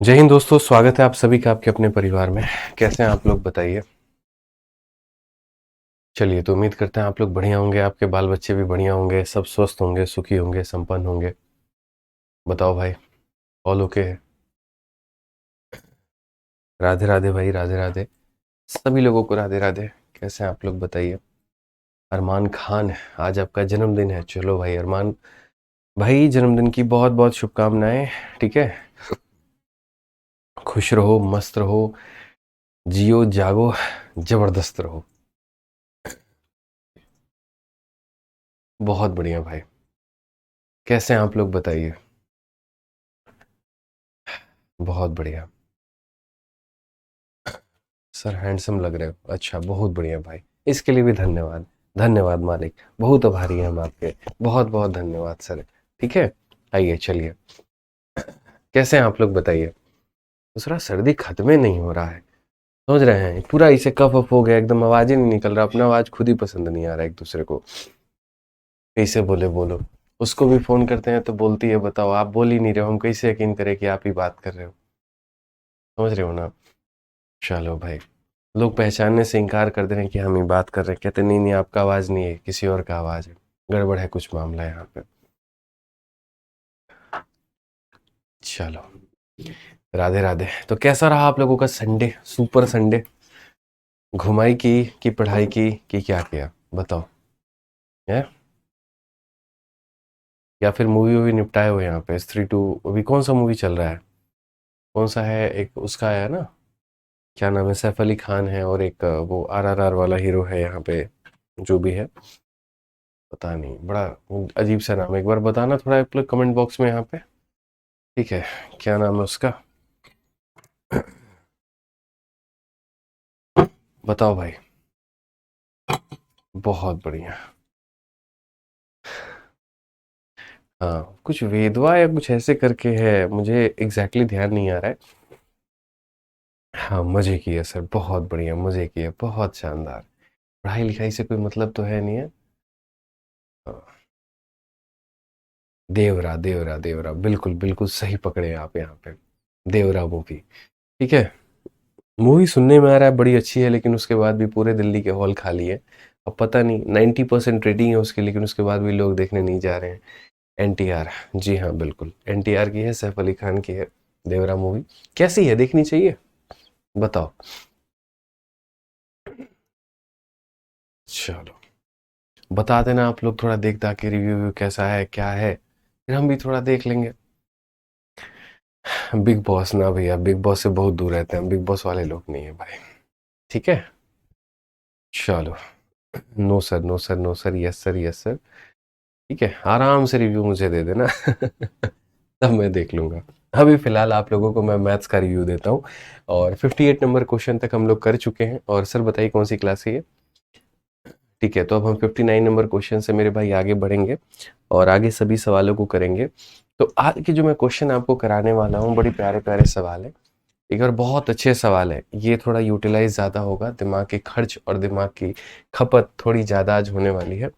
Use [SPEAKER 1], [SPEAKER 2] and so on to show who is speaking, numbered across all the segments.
[SPEAKER 1] जय हिंद दोस्तों, स्वागत है आप सभी का आपके अपने परिवार में। कैसे हैं आप लोग बताइए। चलिए, तो उम्मीद करते हैं आप लोग बढ़िया होंगे, आपके बाल बच्चे भी बढ़िया होंगे, सब स्वस्थ होंगे, सुखी होंगे, संपन्न होंगे। बताओ भाई, ऑल ओके है? राधे राधे भाई, राधे राधे। सभी लोगों को राधे राधे। कैसे हैं आप लोग बताइए। अरमान खान, आज आपका जन्मदिन है। चलो भाई अरमान भाई, जन्मदिन की बहुत बहुत शुभकामनाएं। ठीक है, खुश रहो, मस्त रहो, जियो जागो, जबरदस्त रहो। बहुत बढ़िया भाई। कैसे हैं आप लोग बताइए। बहुत बढ़िया सर, हैंडसम लग रहे हो। अच्छा, बहुत बढ़िया भाई। इसके लिए भी धन्यवाद। धन्यवाद मालिक, बहुत आभारी हैं हम आपके। बहुत बहुत धन्यवाद सर। ठीक है, आइए चलिए। कैसे हैं आप लोग बताइए। दूसरा, सर्दी खत्म ही नहीं हो रहा है। समझ रहे हैं, पूरा इसे कफ अफ हो गया, एकदम आवाज ही नहीं निकल रहा। अपना आवाज खुद ही पसंद नहीं आ रहा एक दूसरे को। कैसे बोले बोलो। उसको भी फोन करते हैं तो बोलती है बताओ आप बोल ही नहीं रहे हो, हम कैसे यकीन करें कि आप ही बात कर रहे हो। समझ रहे हो ना। चलो भाई, लोग पहचानने से इनकार कर दे रहे हैं कि हम ही बात कर रहे हैं। कहते नहीं नहीं, आपका आवाज नहीं है, किसी और का आवाज है। गड़बड़ है, कुछ मामला है यहाँ पे। चलो, राधे राधे। तो कैसा रहा आप लोगों का संडे, सुपर संडे। घुमाई की कि पढ़ाई की कि क्या किया बताओ। है, या फिर मूवी वूवी निपटाए हुए यहाँ पे। स्त्री टू अभी कौन सा मूवी चल रहा है? कौन सा है, एक उसका है ना, क्या नाम है, सैफ अली खान है, और एक वो RRR वाला हीरो है यहाँ पे, जो भी है। पता नहीं, बड़ा अजीब सा नाम है। एक बार बताना थोड़ा एक कमेंट बॉक्स में यहाँ पे। ठीक है, क्या नाम है उसका? बताओ भाई। बहुत बढ़िया। हाँ, कुछ वेदवा या कुछ ऐसे करके है, मुझे एग्जैक्टली exactly ध्यान नहीं आ रहा है। हाँ, मजे किए सर, बहुत बढ़िया, मजे किए, बहुत शानदार। पढ़ाई लिखाई से कोई मतलब तो है नहीं है। हाँ, देवरा देवरा देवरा, बिल्कुल बिल्कुल सही पकड़े आप यहाँ पे। देवरा मूवी। ठीक है, मूवी सुनने में आ रहा है बड़ी अच्छी है, लेकिन उसके बाद भी पूरे दिल्ली के हॉल खाली है। अब पता नहीं, 90% रेटिंग है उसकी, लेकिन उसके बाद भी लोग देखने नहीं जा रहे हैं। NTR, जी हाँ बिल्कुल, NTR की है, सैफ अली खान की है। देवरा मूवी कैसी है, देखनी चाहिए? बताओ। चलो, बता देना आप लोग, थोड़ा देख दाख के रिव्यू व्यू कैसा है क्या है, फिर हम भी थोड़ा देख लेंगे। बिग बॉस ना भैया, बिग बॉस से बहुत दूर रहते हैं हम, बिग बॉस वाले लोग नहीं है भाई। ठीक है, चलो। No sir, no sir, no sir, yes sir, yes sir. ठीक है, आराम से रिव्यू मुझे दे देना। तब मैं देख लूंगा। अभी फिलहाल आप लोगों को मैं मैथ्स का रिव्यू देता हूँ। और 58 नंबर क्वेश्चन तक हम लोग कर चुके हैं। और सर बताइए कौन सी क्लास है ये? ठीक है, तो अब हम 59 नंबर क्वेश्चन से मेरे भाई आगे बढ़ेंगे, और आगे सभी सवालों को करेंगे। तो आज के जो मैं क्वेश्चन आपको कराने वाला हूँ, बड़ी प्यारे प्यारे सवाल है। एक और बहुत अच्छे सवाल है, ये थोड़ा यूटिलाइज ज़्यादा होगा, दिमाग के खर्च और दिमाग की खपत थोड़ी ज़्यादा आज होने वाली है।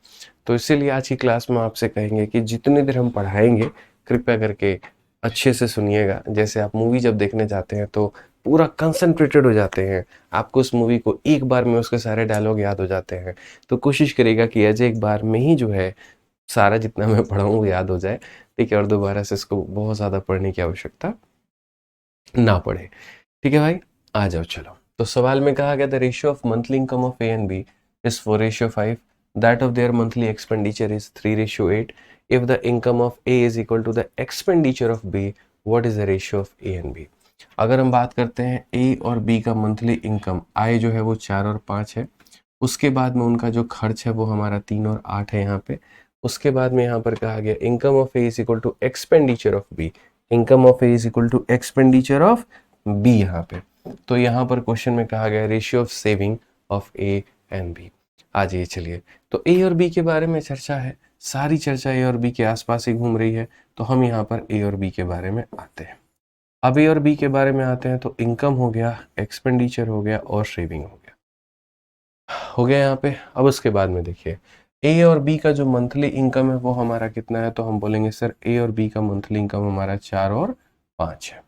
[SPEAKER 1] तो इसीलिए आज की क्लास में आपसे कहेंगे कि जितनी देर हम पढ़ाएंगे, कृपया करके अच्छे से सुनिएगा। जैसे आप मूवी जब देखने जाते हैं तो पूरा कंसंट्रेटेड हो जाते हैं, आपको उस मूवी को एक बार में उसके सारे डायलॉग याद हो जाते हैं। तो कोशिश करिएगा कि ऐसे एक बार में ही जो है सारा जितना मैं पढ़ा हूँ वो याद हो जाए। ठीक है, और दोबारा से इसको बहुत ज़्यादा पढ़ने की आवश्यकता ना पड़े। ठीक है भाई, आ जाओ चलो। तो सवाल में कहा गया, the ratio of monthly income of A and B is 4:5, that of their monthly expenditure is 3:8। If the income of A is equal to the expenditure of B, what is the ratio of A and B? अगर हम बात करते हैं ए और B का monthly income, आय जो है वो 4 और 5 है, उसके बाद में उनका जो खर्च है वो हमारा 3 और 8 है यहाँ पे। उसके बाद में यहाँ पर कहा गया income of A is equal to expenditure of B, income of A is equal to expenditure of B यहाँ पे। तो यहाँ पर क्वेश्चन में कहा गया ratio of saving of A and B. आ जाइए चलिए। तो ए और बी के बारे में चर्चा है, सारी चर्चा ए और बी के आसपास ही घूम रही है। तो हम यहाँ पर ए और बी के बारे में आते हैं। अब ए और बी के बारे में आते हैं, तो इनकम हो गया, एक्सपेंडिचर हो गया, और सेविंग हो गया। हो गया यहाँ पे। अब उसके बाद में देखिए, ए और बी का जो मंथली इनकम है वो हमारा कितना है, तो हम बोलेंगे सर ए और बी का मंथली इनकम हमारा 4 और 5 है।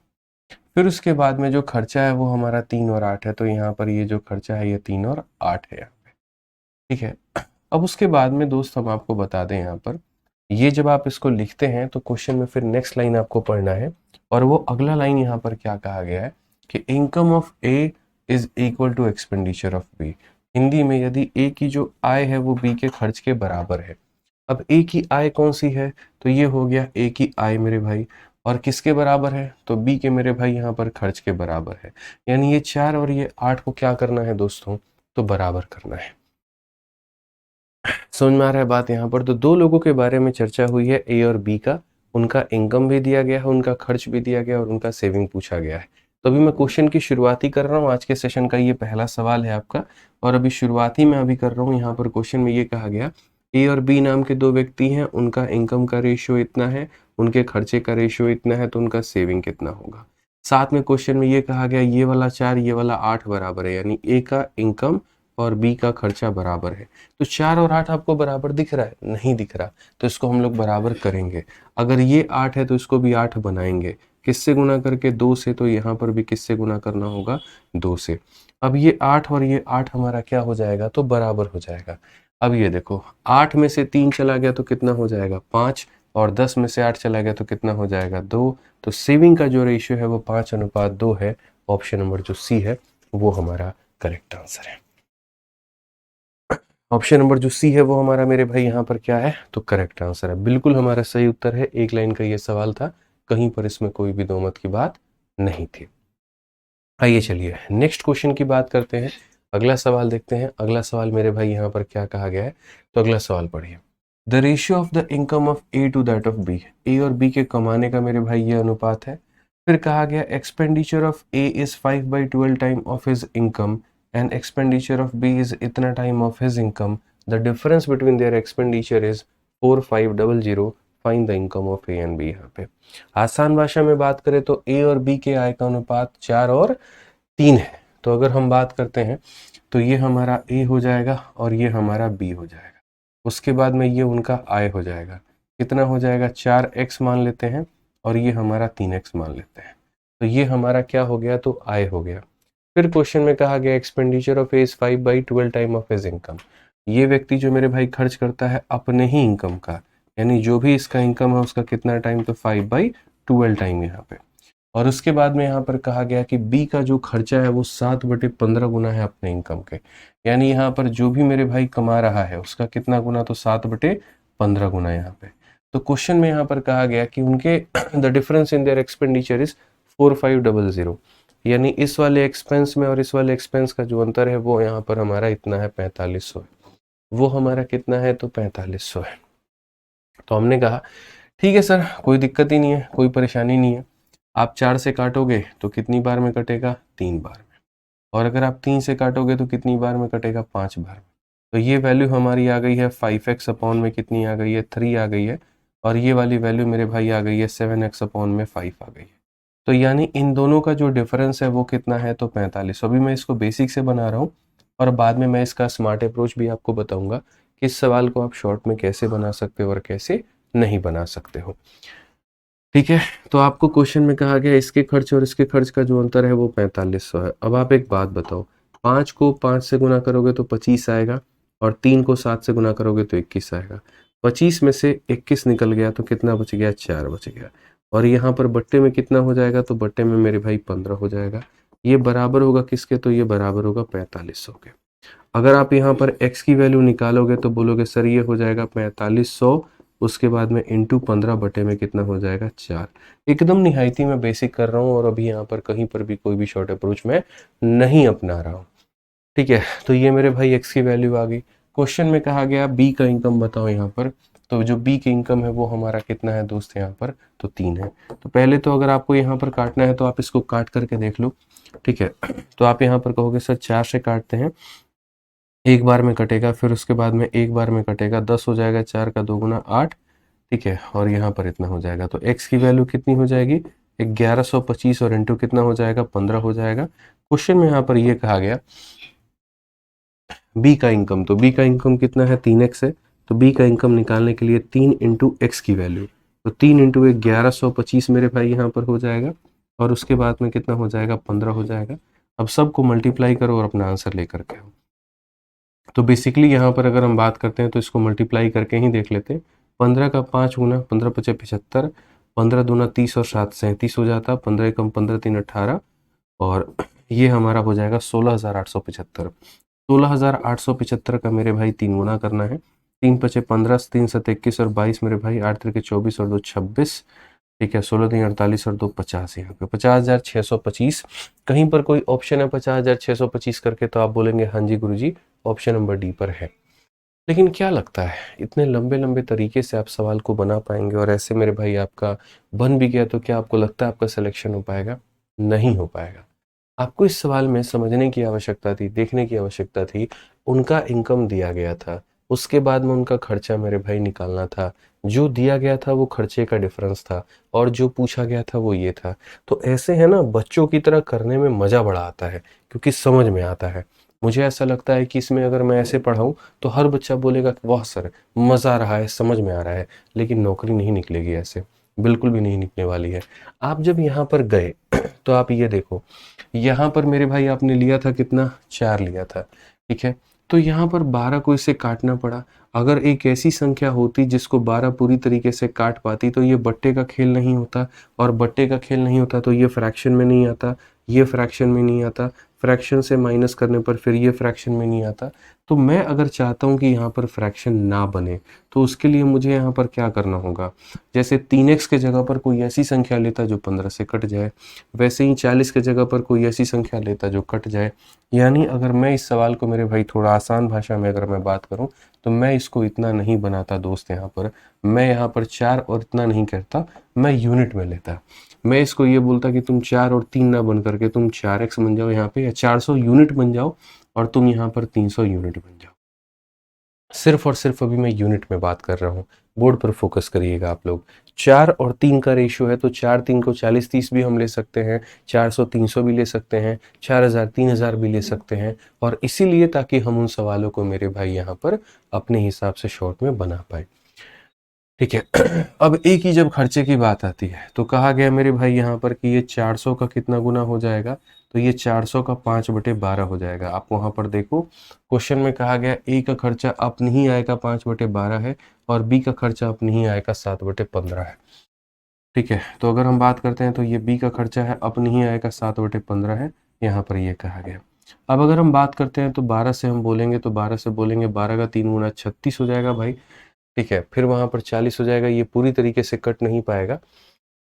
[SPEAKER 1] फिर उसके बाद में जो खर्चा है वो हमारा 3 और 8 है, तो यहाँ पर ये जो खर्चा है ये 3 और 8 है यहाँ पे, ठीक है। अब उसके बाद में दोस्त हम आपको बता दें यहाँ पर, ये जब आप इसको लिखते हैं तो क्वेश्चन में फिर नेक्स्ट लाइन आपको पढ़ना है, और वो अगला लाइन यहाँ पर क्या कहा गया है कि income of A is equal to expenditure of B. Hindi में यदि ए की जो आय है वो बी के खर्च के बराबर है। अब ए की आय कौन सी है, तो ये हो गया ए की आय मेरे भाई, और किसके बराबर है, तो बी के मेरे भाई यहाँ पर खर्च के बराबर है। यानी ये 4 और ये 8 को क्या करना है दोस्तों, तो बराबर करना है। समझ में आ रहा है बात यहाँ पर। तो दो लोगों के बारे में चर्चा हुई है, ए और बी का, उनका इनकम भी दिया गया है, उनका खर्च भी दिया गया और उनका सेविंग पूछा गया है। तो अभी मैं क्वेश्चन की शुरुआती कर रहा हूँ, आज के सेशन का ये पहला सवाल है आपका, और अभी शुरुआती में अभी कर रहा हूँ। यहाँ पर क्वेश्चन में ये कहा गया, ए और बी नाम के दो व्यक्ति हैं, उनका इनकम का रेशियो इतना है, उनके खर्चे का रेशियो इतना है, तो उनका सेविंग कितना होगा। साथ में क्वेश्चन में ये कहा गया, ये वाला 4 ये वाला 8 बराबर है, यानी ए का इनकम और बी का खर्चा बराबर है। तो 4 और 8 आपको बराबर दिख रहा है, नहीं दिख रहा, तो इसको हम लोग बराबर करेंगे। अगर ये 8 है तो इसको भी 8 बनाएंगे, किससे गुना करके, 2 से, तो यहाँ पर भी किससे गुना करना होगा, 2 से। अब ये 8 और ये 8 हमारा क्या हो जाएगा, तो बराबर हो जाएगा। अब ये देखो, 8 में से 3 चला गया तो कितना हो जाएगा, 5, और 10 में से 8 चला गया तो कितना हो जाएगा, 2। तो सेविंग का जो रेशियो है वो 5:2 है। ऑप्शन नंबर जो सी है वो हमारा करेक्ट आंसर है। ऑप्शन नंबर जो सी है वो हमारा मेरे भाई यहाँ पर क्या है, तो करेक्ट आंसर है, बिल्कुल हमारा सही उत्तर है। एक लाइन का ये सवाल था, कहीं पर इसमें कोई भी दो मत की बात नहीं थी। आइए चलिए नेक्स्ट क्वेश्चन की बात करते हैं, अगला सवाल देखते हैं। अगला सवाल मेरे भाई यहाँ पर क्या कहा गया है, तो अगला सवाल पढ़िए। The ratio of the income of A to that of B, A और बी के कमाने का मेरे भाई ये अनुपात है। फिर कहा गया expenditure of A is 5/12 time of his income and expenditure of B is इतना time of his income. The difference between their expenditure is 4500. Find the income of A and B। यहाँ पे आसान भाषा में बात करें तो A और B के आय का अनुपात 4 और 3 है। तो अगर हम बात करते हैं तो ये हमारा A हो जाएगा और ये हमारा B हो जाएगा। उसके बाद में ये उनका आय हो जाएगा, कितना हो जाएगा, 4x मान लेते हैं और ये हमारा 3x मान लेते हैं। तो ये हमारा क्या हो गया, तो आय हो गया। फिर क्वेश्चन में कहा गया expenditure of A is 5/12 time of his income. ये व्यक्ति जो मेरे भाई खर्च करता है अपने ही इनकम का, यानी जो भी इसका इनकम है उसका कितना टाइम, तो 5/12 टाइम यहाँ पे। और उसके बाद में यहाँ पर कहा गया कि बी का जो खर्चा है वो 7/15 गुना है अपने इनकम के, यानी यहाँ पर जो भी मेरे भाई कमा रहा है उसका कितना गुना, तो 7/15 गुना यहाँ पे। तो क्वेश्चन में यहाँ पर कहा गया कि उनके the difference in their expenditure is 4500, यानी इस वाले एक्सपेंस में और इस वाले एक्सपेंस का जो अंतर है वो यहाँ पर हमारा इतना है, 4500 है। वो हमारा कितना है, तो 4500 है। तो हमने कहा ठीक है सर, कोई दिक्कत ही नहीं है, कोई परेशानी नहीं है। आप 4 से काटोगे तो कितनी बार में कटेगा, 3 बार में। और अगर आप 3 से काटोगे तो कितनी बार में कटेगा, 5 बार में। तो ये वैल्यू हमारी आ गई है 5x अपॉन में कितनी आ गई है, 3 आ गई है। और ये वाली वैल्यू मेरे भाई आ गई है 7x अपॉन में 5 आ गई है। तो यानी इन दोनों का जो डिफरेंस है वो कितना है, तो 45। अभी मैं इसको बेसिक से बना रहा हूँ और बाद में मैं इसका स्मार्ट अप्रोच भी आपको बताऊंगा कि इस सवाल को आप शॉर्ट में कैसे बना सकते हो और कैसे नहीं बना सकते हो। ठीक है, तो आपको क्वेश्चन में कहा गया इसके खर्च और इसके खर्च का जो अंतर है वो 4500 है। अब आप एक बात बताओ, 5 को 5 से गुना करोगे तो 25 आएगा, और 3 को 7 से गुना करोगे तो 21 आएगा। 25 में से 21 निकल गया तो कितना बच गया, 4 बच गया। और यहाँ पर बट्टे में कितना हो जाएगा, तो बट्टे में मेरे भाई 15 हो जाएगा। ये बराबर होगा किसके, तो ये बराबर होगा 4500 के। अगर आप यहाँ पर x की वैल्यू निकालोगे तो बोलोगे सर ये हो जाएगा 4500, उसके बाद में इंटू 15 बटे में कितना हो जाएगा, 4। एकदम निहायती मैं बेसिक कर रहा हूँ और अभी यहाँ पर कहीं पर भी कोई भी शॉर्ट अप्रोच मैं नहीं अपना रहा हूँ। ठीक है, तो ये मेरे भाई x की वैल्यू आ गई। क्वेश्चन में कहा गया b का इनकम बताओ यहाँ पर, तो जो b की इनकम है वो हमारा कितना है दोस्त यहाँ पर, तो 3 है। तो पहले तो अगर आपको यहाँ पर काटना है तो आप इसको काट करके देख लो। ठीक है, तो आप यहाँ पर कहोगे सर 4 से काटते हैं, एक बार में कटेगा, फिर उसके बाद में एक बार में कटेगा, 10 हो जाएगा, 4 का 2 गुना 8। ठीक है, और यहाँ पर इतना हो जाएगा। तो x की वैल्यू कितनी हो जाएगी, 1125, और इंटू कितना हो जाएगा, 15 हो जाएगा। क्वेश्चन में यहाँ पर ये कहा गया b का इनकम, तो b का इनकम कितना है, 3x है। तो b का इनकम निकालने के लिए 3 इंटू एक्स की वैल्यू, तो 3 इंटू 1125 मेरे भाई यहाँ पर हो जाएगा। और उसके बाद में कितना हो जाएगा, 15 हो जाएगा। अब सबको मल्टीप्लाई करो और अपना आंसर लेकर के आओ। तो बेसिकली यहाँ पर अगर हम बात करते हैं तो इसको मल्टीप्लाई करके ही देख लेते हैं। 15 का 5 गुना, 15 पचे 75, 15 दूना 30 और 7 37 हो जाता, 15 कम 15 3 18, और ये हमारा हो जाएगा 16,875। 16,875 का मेरे भाई 3 गुना करना है। 3 पचे 15, 3 7 21 और 22 मेरे भाई, 8 तिरके 24 और 2 26, ठीक है, 16 3 48 और 2 50। यहाँ पे 50,625। कहीं पर कोई ऑप्शन है 50,625 करके तो आप बोलेंगे हाँ जी गुरुजी, ऑप्शन नंबर डी पर है। लेकिन क्या लगता है इतने लंबे लंबे तरीके से आप सवाल को बना पाएंगे, और ऐसे मेरे भाई आपका बन भी गया तो क्या आपको लगता है आपका सिलेक्शन हो पाएगा? नहीं हो पाएगा। आपको इस सवाल में समझने की आवश्यकता थी, देखने की आवश्यकता थी। उनका इनकम दिया गया था, उसके बाद में उनका खर्चा मेरे भाई निकालना था। जो दिया गया था वो खर्चे का डिफरेंस था, और जो पूछा गया था वो ये था। तो ऐसे है ना, बच्चों की तरह करने में मज़ा बड़ा आता है, क्योंकि समझ में आता है। मुझे ऐसा लगता है कि इसमें अगर मैं ऐसे पढ़ाऊँ तो हर बच्चा बोलेगा कि वाह सर, मज़ा आ रहा है, समझ में आ रहा है। लेकिन नौकरी नहीं निकलेगी ऐसे, बिल्कुल भी नहीं निकलने वाली है। आप जब यहाँ पर गए तो आप ये देखो, यहाँ पर मेरे भाई आपने लिया था कितना, 4 लिया था, ठीक है। तो यहाँ पर 12 को इससे काटना पड़ा। अगर एक ऐसी संख्या होती जिसको 12 पूरी तरीके से काट पाती तो ये बट्टे का खेल नहीं होता, और बट्टे का खेल नहीं होता तो ये फ्रैक्शन में नहीं आता, ये फ्रैक्शन में नहीं आता, फ्रैक्शन से माइनस करने पर फिर ये फ्रैक्शन में नहीं आता। तो मैं अगर चाहता हूँ कि यहाँ पर फ्रैक्शन ना बने तो उसके लिए मुझे यहाँ पर क्या करना होगा, जैसे 3x के जगह पर कोई ऐसी संख्या लेता जो 15 से कट जाए, वैसे ही 40 के जगह पर कोई ऐसी संख्या लेता जो कट जाए। यानी अगर मैं इस सवाल को मेरे भाई थोड़ा आसान भाषा में अगर मैं बात करूं तो मैं इसको इतना नहीं बनाता दोस्त। यहाँ पर मैं यहाँ पर 4 और इतना नहीं करता, मैं यूनिट में लेता। मैं इसको ये बोलता कि तुम 4 और 3 ना बन करके तुम 4x बन जाओ यहाँ पे, या 400 यूनिट बन जाओ, और तुम यहाँ पर 300 यूनिट बन जाओ। सिर्फ और सिर्फ अभी मैं यूनिट में बात कर रहा हूँ, बोर्ड पर फोकस करिएगा आप लोग। 4 और 3 का रेशियो है तो 4 3 को 40 30 भी हम ले सकते हैं, 400 300 भी ले सकते हैं, 4000 3000 भी ले सकते हैं। और इसीलिए ताकि हम उन सवालों को मेरे भाई यहाँ पर अपने हिसाब से शॉर्ट में बना पाए, ठीक है। अब एक ही जब खर्चे की बात आती है तो कहा गया मेरे भाई यहाँ पर कि ये 400 का कितना गुना हो जाएगा, तो ये 400 का 5/12 हो जाएगा। आप वहाँ पर देखो क्वेश्चन में कहा गया ए का खर्चा अपनी ही आय का 5/12 है, और बी का खर्चा अपनी ही आय का 7/15 है, ठीक है। तो अगर हम बात करते हैं तो ये बी का खर्चा है अपनी ही आय का 7/15 है, यहाँ पर ये कहा गया। अब अगर हम बात करते हैं तो 12 से हम बोलेंगे, तो 12 से बोलेंगे 12 का 3 गुना 36 हो जाएगा भाई, ठीक है। फिर वहाँ पर 40 हो जाएगा, ये पूरी तरीके से कट नहीं पाएगा।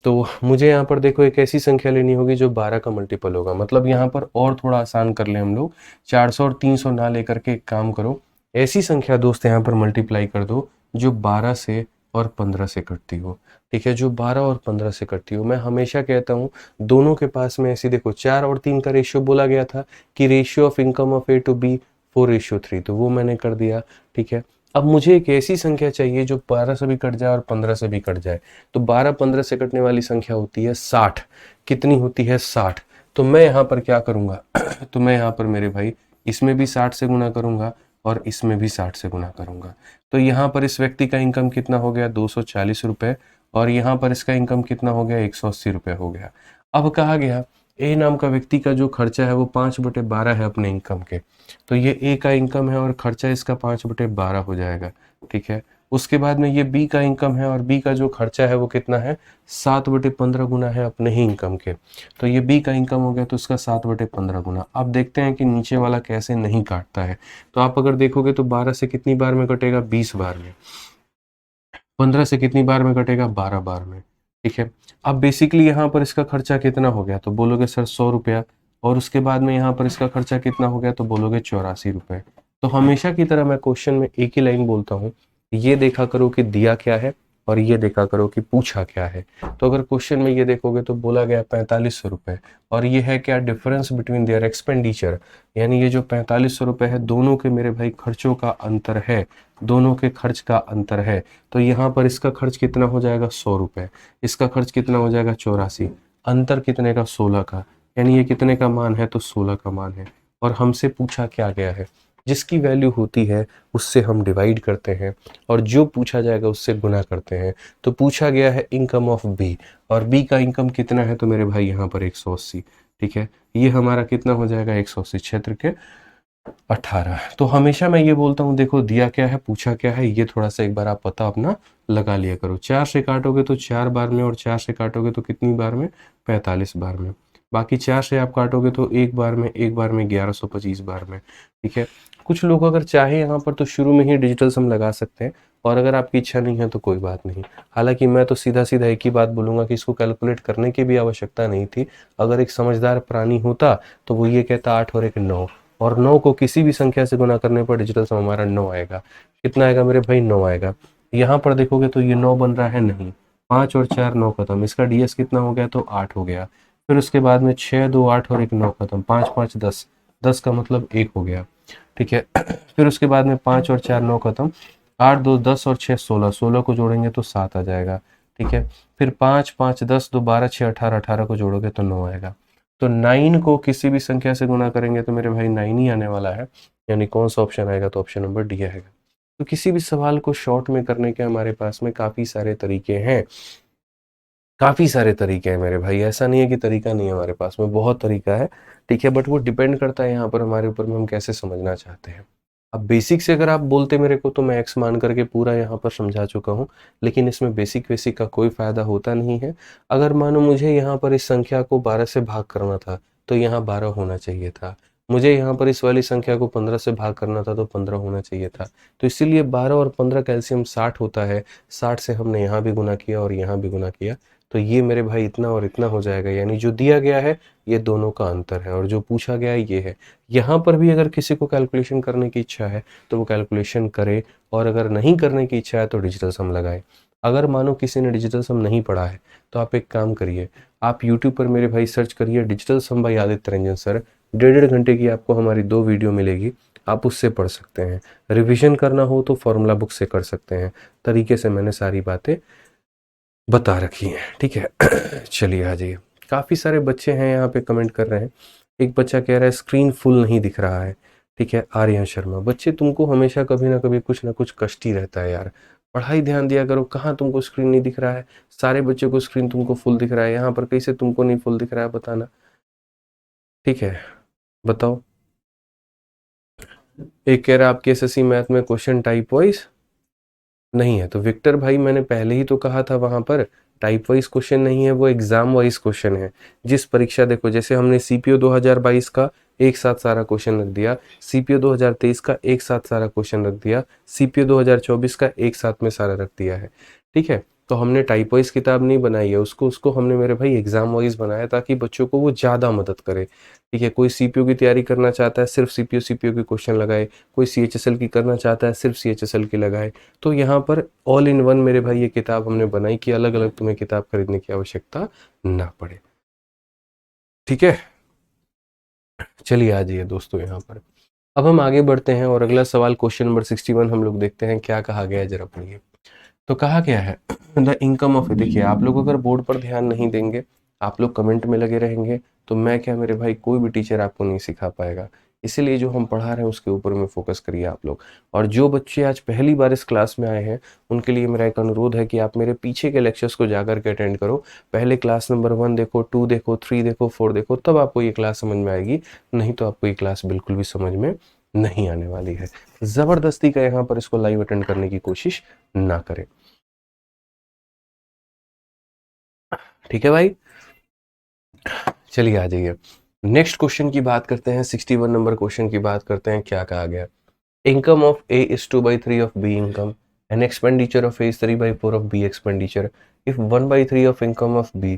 [SPEAKER 1] तो मुझे यहाँ पर देखो एक ऐसी संख्या लेनी होगी जो 12 का मल्टीपल होगा। मतलब यहाँ पर और थोड़ा आसान कर ले हम लोग, 400 और 300 ना लेकर के एक काम करो, ऐसी संख्या दोस्त यहाँ पर मल्टीप्लाई कर दो जो 12 से और 15 से कटती हो, ठीक है। जो 12 और 15 से कटती हो। मैं हमेशा कहता हूँ दोनों के पास में ऐसी देखो, 4 और 3 का रेशियो बोला गया था कि ratio of income of A to B 4:3, तो वो मैंने कर दिया, ठीक है। अब मुझे एक ऐसी संख्या चाहिए जो 12 से भी कट जाए और 15 से भी कट जाए। तो 12 15 से कटने वाली संख्या होती है 60। कितनी होती है? 60। तो मैं यहाँ पर क्या करूँगा तो मैं यहाँ पर मेरे भाई इसमें भी 60 से गुना करूँगा और इसमें भी 60 से गुना करूँगा। तो यहाँ पर इस व्यक्ति का इनकम कितना हो गया? 240 रुपये, और यहाँ पर इसका इनकम कितना हो गया? 180 रुपये हो गया। अब कहा गया ए नाम का व्यक्ति का जो खर्चा है वो 5/12 है अपने इनकम के। तो ये ए का इनकम है और खर्चा इसका 5/12 हो जाएगा, ठीक है। उसके बाद में ये बी का इनकम है, और बी का जो खर्चा है वो कितना है? 7/15 गुना है अपने ही इनकम के। तो ये बी का इनकम हो गया तो इसका 7/15 गुना। अब देखते हैं कि नीचे वाला कैसे नहीं काटता है। तो आप अगर देखोगे तो 12 से कितनी बार में कटेगा? 20 बार में। 15 से कितनी बार में कटेगा? 12 बार में, ठीक है। अब बेसिकली यहाँ पर इसका खर्चा कितना हो गया? तो बोलोगे सर 100 रुपया। और उसके बाद में यहाँ पर इसका खर्चा कितना हो गया? तो बोलोगे 84 रुपये। तो हमेशा की तरह मैं क्वेश्चन में एक ही लाइन बोलता हूँ, ये देखा करो कि दिया क्या है और ये देखा करो कि पूछा क्या है। तो अगर क्वेश्चन में ये देखोगे तो बोला गया 4500 रुपये, और ये है क्या? Difference between their expenditure. यानी ये जो 4500 रुपये है दोनों के मेरे भाई खर्चों का अंतर है, दोनों के खर्च का अंतर है। तो यहाँ पर इसका खर्च कितना हो जाएगा? 100 रुपये। इसका खर्च कितना हो जाएगा? 84। अंतर कितने का? 16 का। यानी ये कितने का मान है? तो 16 का मान है। और हमसे पूछा क्या गया है? जिसकी वैल्यू होती है उससे हम डिवाइड करते हैं और जो पूछा जाएगा उससे गुना करते हैं। तो पूछा गया है इनकम ऑफ बी, और बी का इनकम कितना है तो मेरे भाई यहाँ पर 180। ठीक है, ये हमारा कितना हो जाएगा 180 क्षेत्र के 18। तो हमेशा मैं ये बोलता हूँ, देखो दिया क्या है पूछा क्या है, ये थोड़ा सा एक बार आप पता अपना लगा लिया करो। 4 से काटोगे तो 4 बार में, और 4 से काटोगे तो कितनी बार में, 45 बार में। बाकी 4 से आप काटोगे तो एक बार में, एक बार में 1125 बार में। ठीक है, कुछ लोग अगर चाहे यहाँ पर तो शुरू में ही डिजिटल सम लगा सकते हैं, और अगर आपकी इच्छा नहीं है तो कोई बात नहीं। हालांकि मैं तो सीधा सीधा एक ही बात बोलूंगा कि इसको कैलकुलेट करने की भी आवश्यकता नहीं थी। अगर एक समझदार प्राणी होता तो वो ये कहता 8 और 1 9, और 9 को किसी भी संख्या से गुना करने पर डिजिटल सम हमारा 9 आएगा। कितना आएगा मेरे भाई, 9 आएगा। यहाँ पर देखोगे तो ये 9 बन रहा है नहीं, 5 और 4 9 खत्म, इसका डीएस कितना हो गया तो 8 हो गया। फिर उसके बाद में 6 2 8 और 1 9 खत्म, 5 5 10, 10 का मतलब 1 हो गया। ठीक है, फिर उसके बाद में 5 और 4 9 खत्म, 8 2 10 और 6 16, 16 को जोड़ेंगे तो 7 आ जाएगा। ठीक है, फिर 5 5 10 2 12 6 18, 18 को जोड़ोगे तो 9 आएगा। तो 9 को किसी भी संख्या से गुना करेंगे तो मेरे भाई 9 ही आने वाला है, यानी कौन सा ऑप्शन आएगा तो ऑप्शन नंबर डी आएगा। तो किसी भी सवाल को शॉर्ट में करने के हमारे पास में काफ़ी सारे तरीके हैं, काफ़ी सारे तरीके हैं मेरे भाई। ऐसा नहीं है कि तरीका नहीं है हमारे पास में, बहुत तरीका है। ठीक है, बट वो डिपेंड करता है यहाँ पर हमारे ऊपर में हम कैसे समझना चाहते हैं। अब बेसिक से अगर आप बोलते मेरे को तो मैं एक्स मान करके पूरा यहाँ पर समझा चुका हूँ, लेकिन इसमें बेसिक बेसिक का कोई फ़ायदा होता नहीं है। अगर मानो मुझे यहाँ पर इस संख्या को 12 से भाग करना था तो यहाँ 12 होना चाहिए था। मुझे यहाँ पर इस वाली संख्या को 15 से भाग करना था तो 15 होना चाहिए था। तो इसीलिए 12 और 15 कैल्शियम 60 होता है। 60 से हमने यहाँ भी गुना किया और यहाँ भी गुना किया, तो ये मेरे भाई इतना और इतना हो जाएगा। यानी जो दिया गया है ये दोनों का अंतर है, और जो पूछा गया है ये है। यहाँ पर भी अगर किसी को कैलकुलेशन करने की इच्छा है तो वो कैलकुलेशन करे, और अगर नहीं करने की इच्छा है तो डिजिटल सम लगाए। अगर मानो किसी ने डिजिटल सम नहीं पढ़ा है तो आप एक काम करिए, आप यूट्यूब पर मेरे भाई सर्च करिए डिजिटल सम बाय आदित्य रंजन सर। 1.5 घंटे की आपको हमारी 2 वीडियो मिलेगी, आप उससे पढ़ सकते हैं। रिवीजन करना हो तो फॉर्मूला बुक से कर सकते हैं। तरीके से मैंने सारी बातें बता रखी हैं। ठीक है, चलिए आ जाइए। काफ़ी सारे बच्चे हैं यहाँ पे कमेंट कर रहे हैं। एक बच्चा कह रहा है स्क्रीन फुल नहीं दिख रहा है। ठीक है, आर्यन शर्मा, बच्चे तुमको हमेशा कभी ना कभी कुछ ना कुछ कष्ट ही रहता है यार। पढ़ाई ध्यान दिया करो, कहाँ तुमको स्क्रीन नहीं दिख रहा है? सारे बच्चों को स्क्रीन तुमको फुल दिख रहा है, यहाँ पर कैसे तुमको नहीं फुल दिख रहा है बताना। ठीक है, बताओ। एक कह रहा है आपके एसएससी मैथ में क्वेश्चन टाइप वाइज नहीं है, तो विक्टर भाई मैंने पहले ही तो कहा था वहां पर टाइप वाइज क्वेश्चन नहीं है, वो एग्जाम वाइज क्वेश्चन है। जिस परीक्षा, देखो जैसे हमने सीपीओ 2022 का एक साथ सारा क्वेश्चन रख दिया, सीपीओ 2023 का एक साथ सारा क्वेश्चन रख दिया, सीपीओ 2024 का एक साथ में सारा रख दिया है। ठीक है, तो हमने टाइप वाइज किताब नहीं बनाई है, उसको उसको हमने मेरे भाई एग्जाम वाइज बनाया ताकि बच्चों को वो ज़्यादा मदद करे। ठीक है, कोई सीपीयू की तैयारी करना चाहता है सिर्फ सीपीयू के क्वेश्चन लगाए, कोई सीएचएसएल की करना चाहता है सिर्फ सीएचएसएल की लगाए। तो यहाँ पर ऑल इन वन मेरे भाई ये किताब हमने बनाई कि अलग अलग तुम्हें किताब खरीदने की आवश्यकता ना पड़े। ठीक है, चलिए आ जाइए दोस्तों यहाँ पर। अब हम आगे बढ़ते हैं और अगला सवाल क्वेश्चन नंबर 61 हम लोग देखते हैं क्या कहा गया है, जरा पढ़िए। तो कहा क्या है, द इनकम ऑफ, देखिए आप लोग अगर बोर्ड पर ध्यान नहीं देंगे, आप लोग कमेंट में लगे रहेंगे, तो मैं क्या मेरे भाई कोई भी टीचर आपको नहीं सिखा पाएगा। इसीलिए जो हम पढ़ा रहे हैं उसके ऊपर में फोकस करिए आप लोग। और जो बच्चे आज पहली बार इस क्लास में आए हैं उनके लिए मेरा एक अनुरोध है कि आप मेरे पीछे के लेक्चर्स को जाकर के अटेंड करो। पहले क्लास नंबर 1 देखो, 2 देखो, 3 देखो, 4 देखो, तब आपको ये क्लास समझ में आएगी। नहीं तो आपको ये क्लास बिल्कुल भी समझ में नहीं आने वाली है। ज़बरदस्ती का यहाँ पर इसको लाइव अटेंड करने की कोशिश ना करें। ठीक है भाई, चलिए आ जाइए। नेक्स्ट क्वेश्चन की बात करते हैं, 61 नंबर क्वेश्चन की बात करते हैं। क्या कहा गया, income of A is 2/3 of B income, and expenditure of A is 3/4 of B expenditure. If 1/3 of income of B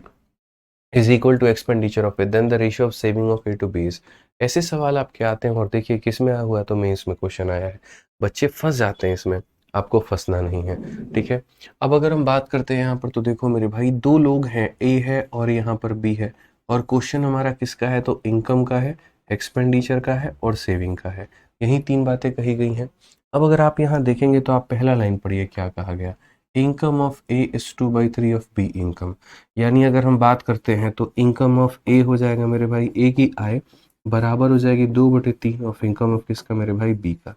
[SPEAKER 1] is equal to expenditure of A, then the ratio of saving of A to B is. ऐसे सवाल आपके आते हैं, और देखिए किस में आया हुआ है, तो मेंस में क्वेश्चन आया है। बच्चे फंस जाते हैं इसमें, आपको फंसना नहीं है। ठीक है, अब अगर हम बात करते हैं यहाँ पर, तो देखो मेरे भाई दो लोग हैं, ए है और यहाँ पर बी है, और क्वेश्चन हमारा किसका है तो इनकम का है, एक्सपेंडिचर का है और सेविंग का है। यही 3 बातें कही गई हैं। अब अगर आप यहाँ देखेंगे तो आप पहला लाइन पढ़िए क्या कहा गया, income of A is 2/3 of B income. यानी अगर हम बात करते हैं तो इनकम ऑफ ए हो जाएगा मेरे भाई ए की आय, बराबर हो जाएगी 2/3 ऑफ इनकम ऑफ किसका मेरे भाई, बी का।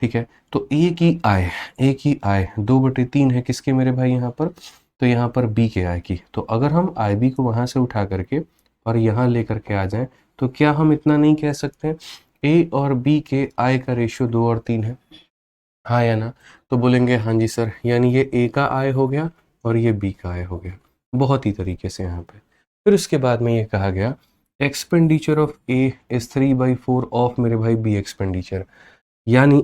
[SPEAKER 1] ठीक है, तो एक ही आय 2/3 है किसके मेरे भाई यहाँ पर, तो यहाँ पर बी के आय की। तो अगर हम आई बी को वहाँ से उठा करके और यहाँ लेकर के आ जाएं, तो क्या हम इतना नहीं कह सकते ए और बी के आय का रेशियो 2 और 3 है, हाँ या ना? तो बोलेंगे हाँ जी सर, यानी ये ए का आय हो गया और ये बी का आय हो गया, बहुत ही तरीके से यहाँ पे। फिर उसके बाद में ये कहा गया expenditure of A is 3/4 of मेरे भाई बी एक्सपेंडिचर, यानी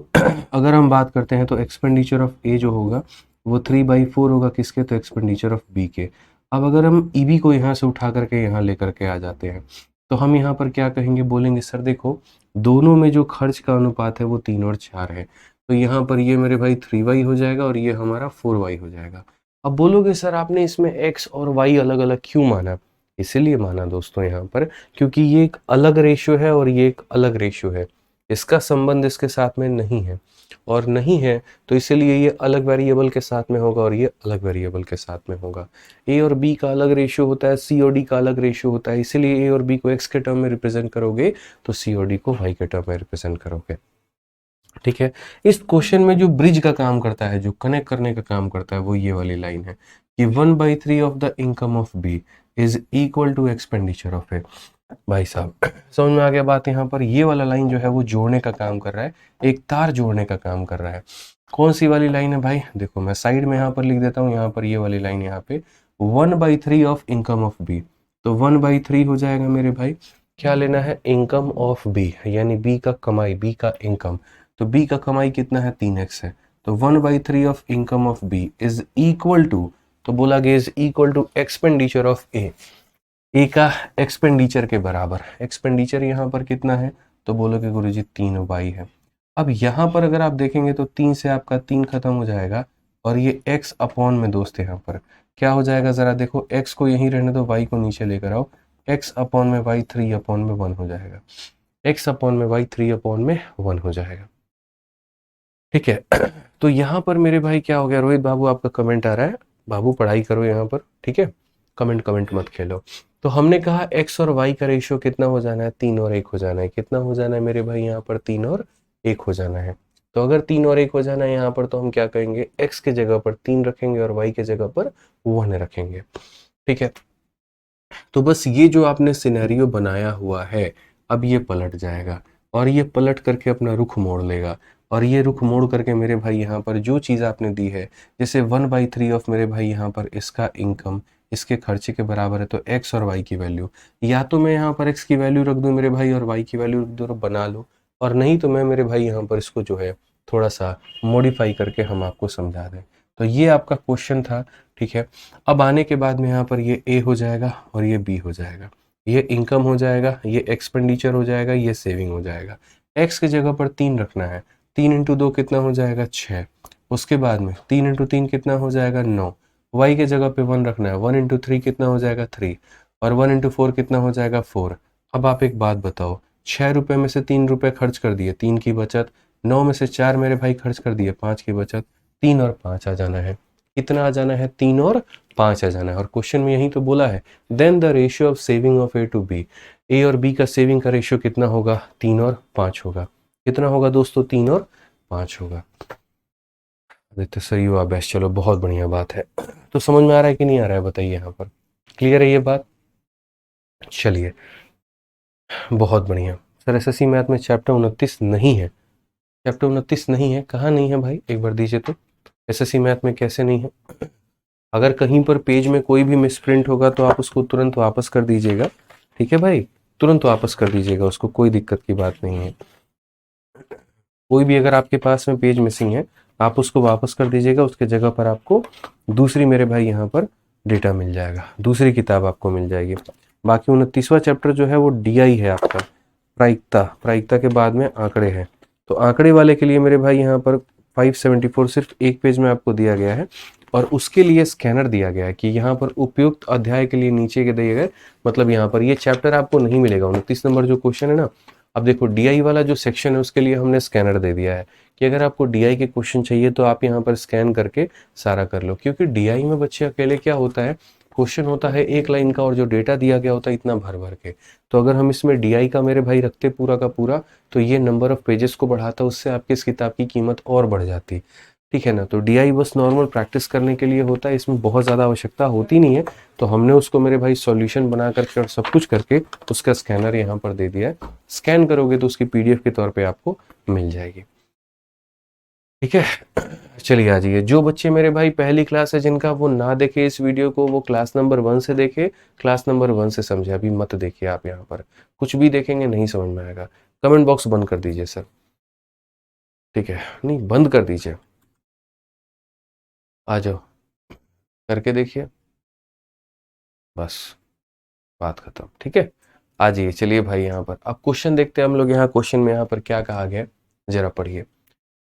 [SPEAKER 1] अगर हम बात करते हैं तो एक्सपेंडिचर ऑफ ए जो होगा वो 3/4 होगा किसके, तो एक्सपेंडिचर ऑफ बी के। अब अगर हम ई बी को यहाँ से उठा करके यहाँ लेकर के आ जाते हैं, तो हम यहाँ पर क्या कहेंगे, बोलेंगे सर देखो दोनों में जो खर्च का अनुपात है वो 3 और 4 है, तो यहाँ पर ये मेरे भाई 3y हो जाएगा और ये हमारा 4y हो जाएगा। अब बोलोगे सर आपने इसमें x और y अलग अलग क्यों माना, इसीलिए माना दोस्तों यहाँ पर क्योंकि ये एक अलग रेशियो है और ये एक अलग रेशियो है, इसका संबंध इसके साथ में नहीं है, और नहीं है तो इसलिए ये अलग वेरिएबल के साथ में होगा और ये अलग वेरिएबल के साथ में होगा। ए और बी का अलग रेशियो होता है, सी और डी का अलग रेशियो होता है, इसीलिए ए और बी को एक्स के टर्म में रिप्रेजेंट करोगे तो सी और डी को वाई के टर्म में रिप्रेजेंट करोगे। ठीक है, इस क्वेश्चन में जो ब्रिज का काम करता है, जो कनेक्ट करने का काम करता है, वो ये वाली लाइन है कि 1/3 of the income of B is equal to expenditure of A. भाई साहब समझ में आ गया बात, यहाँ पर ये वाला लाइन जो है वो जोड़ने का काम कर रहा है, एक तार जोड़ने का काम कर रहा है। कौन सी वाली लाइन है भाई, देखो मैं साइड में यहाँ पर लिख देता हूँ, यहाँ पर ये वाली लाइन यहाँ पे 1/3 ऑफ इनकम ऑफ बी, तो 1/3 हो जाएगा मेरे भाई, क्या लेना है, इनकम ऑफ बी, यानी बी का कमाई, बी का इनकम। तो बी का कमाई कितना है, 3x है, तो 1/3 of income of B is equal to, तो बोला गया is equal to expenditure of A का एक्सपेंडिचर के बराबर। एक्सपेंडिचर यहाँ पर कितना है, तो बोलोगे गुरुजी 3y है। अब यहाँ पर अगर आप देखेंगे तो 3 से आपका 3 खत्म हो जाएगा और ये x अपॉन में दोस्त यहाँ पर क्या हो जाएगा, जरा देखो x को यहीं रहने दो, y को नीचे लेकर आओ, x अपॉन में y 3 अपॉन में 1 हो जाएगा, x अपॉन में y 3 अपॉन में 1 हो जाएगा। ठीक है, तो यहाँ पर मेरे भाई क्या हो गया, रोहित बाबू आपका कमेंट आ रहा है, बाबू पढ़ाई करो यहाँ पर, ठीक है, कमेंट मत खेलो। तो हमने कहा x और y का रेशियो कितना हो जाना है, 3 और 1 हो जाना है, कितना हो जाना है मेरे भाई यहाँ पर, 3 और 1 हो जाना है। तो अगर 3 और 1 हो जाना है यहाँ पर, तो हम क्या करेंगे, x के जगह पर 3 रखेंगे और y के जगह पर 1 रखेंगे। ठीक है, तो बस ये जो आपने सिनेरियो बनाया हुआ है, अब ये पलट जाएगा और ये पलट करके अपना रुख मोड़ लेगा, और ये रुख मोड़ करके मेरे भाई यहाँ पर जो चीज़ आपने दी है, जैसे 1/3 ऑफ मेरे भाई यहाँ पर इसका इनकम इसके खर्चे के बराबर है, तो x और y की वैल्यू, या तो मैं यहाँ पर x की वैल्यू रख दूँ मेरे भाई और y की वैल्यू रख दूँ, बना लो, और नहीं तो मैं मेरे भाई यहाँ पर इसको जो है थोड़ा सा मॉडिफाई करके हम आपको समझा दें। तो ये आपका क्वेश्चन था। ठीक है, अब आने के बाद में यहाँ पर ये ए हो जाएगा और ये बी हो जाएगा, ये इनकम हो जाएगा, ये एक्सपेंडिचर हो जाएगा, ये सेविंग हो जाएगा। एक्स की जगह पर 3 रखना है, 3 इंटू 2 कितना हो जाएगा, 6। उसके बाद में 3 इंटू 3 कितना हो जाएगा, 9। वाई के जगह पे 1 रखना है, 1 इंटू 3 कितना हो जाएगा, 3, और 1 इंटू 4 कितना हो जाएगा, 4। अब आप एक बात बताओ, 6 रुपये में से 3 रुपये खर्च कर दिए, 3 की बचत, 9 में से 4 मेरे भाई खर्च कर दिए, 5 की बचत, 3 और 5 आ जाना है, कितना आ जाना है, 3 और 5 आ जाना है। और क्वेश्चन में यही तो बोला है, then the ratio of saving of A to B, A और बी का सेविंग का रेशियो कितना होगा, 3 और 5 होगा। कितना होगा दोस्तों, 3 और 5 होगा। Aditya sir you are best, चलो बहुत बढ़िया बात है। तो समझ में आ रहा है कि नहीं आ रहा है, बताइए यहाँ पर, क्लियर है ये बात? चलिए बहुत बढ़िया। सर एसएससी मैथ में चैप्टर 29 नहीं है, चैप्टर 29 नहीं है, कहाँ नहीं है भाई, एक बार दीजिए तो, एसएससी मैथ में कैसे नहीं है? अगर कहीं पर पेज में कोई भी मिसप्रिंट होगा तो आप उसको तुरंत वापस कर दीजिएगा, ठीक है भाई, तुरंत वापस कर दीजिएगा उसको, कोई दिक्कत की बात नहीं है। कोई भी अगर आपके पास में पेज मिसिंग है आप उसको वापस कर दीजिएगा, उसके जगह पर आपको दूसरी मेरे भाई यहाँ पर डेटा मिल जाएगा, दूसरी किताब आपको मिल जाएगी। बाकी 29वां चैप्टर जो है वो डीआई है आपका, प्रायिकता, प्रायिकता के बाद में आंकड़े हैं। तो आंकड़े वाले के लिए मेरे भाई यहाँ पर 574 सिर्फ एक पेज में आपको दिया गया है, और उसके लिए स्कैनर दिया गया है कि यहाँ पर उपयुक्त अध्याय के लिए नीचे के दिए गए, मतलब यहाँ पर ये चैप्टर आपको नहीं मिलेगा। 29 नंबर जो क्वेश्चन है ना, अब देखो डीआई वाला जो सेक्शन है उसके लिए हमने स्कैनर दे दिया है कि अगर आपको डीआई के क्वेश्चन चाहिए तो आप यहाँ पर स्कैन करके सारा कर लो, क्योंकि डीआई में बच्चे अकेले क्या होता है, क्वेश्चन होता है एक लाइन का और जो डेटा दिया गया होता है इतना भर भर के। तो अगर हम इसमें DI का मेरे भाई रखते पूरा का पूरा, तो ये नंबर ऑफ पेजेस को बढ़ाता, उससे आपकी इस किताब की कीमत और बढ़ जाती। ठीक है ना। तो DI बस नॉर्मल प्रैक्टिस करने के लिए होता है, इसमें बहुत ज़्यादा आवश्यकता होती नहीं है। तो हमने उसको मेरे भाई सॉल्यूशन बना करके और सब कुछ करके उसका स्कैनर यहाँ पर दे दिया है। स्कैन करोगे तो उसकी PDF के तौर पे आपको मिल जाएगी। ठीक है, चलिए आ जाइए। जो बच्चे मेरे भाई पहली क्लास है जिनका, वो ना देखे इस वीडियो को, वो क्लास नंबर 1 से देखे, क्लास नंबर 1 से समझे। अभी मत देखिए आप, यहाँ पर कुछ भी देखेंगे नहीं समझ में आएगा। कमेंट बॉक्स बंद कर दीजिए सर। ठीक है, नहीं बंद कर दीजिए। आ जाओ, करके देखिए, बस बात खत्म। ठीक है, आ जाइए। चलिए भाई यहाँ पर अब क्वेश्चन देखते हैं हम लोग। यहाँ क्वेश्चन में यहाँ पर क्या कहा गया, जरा पढ़िए।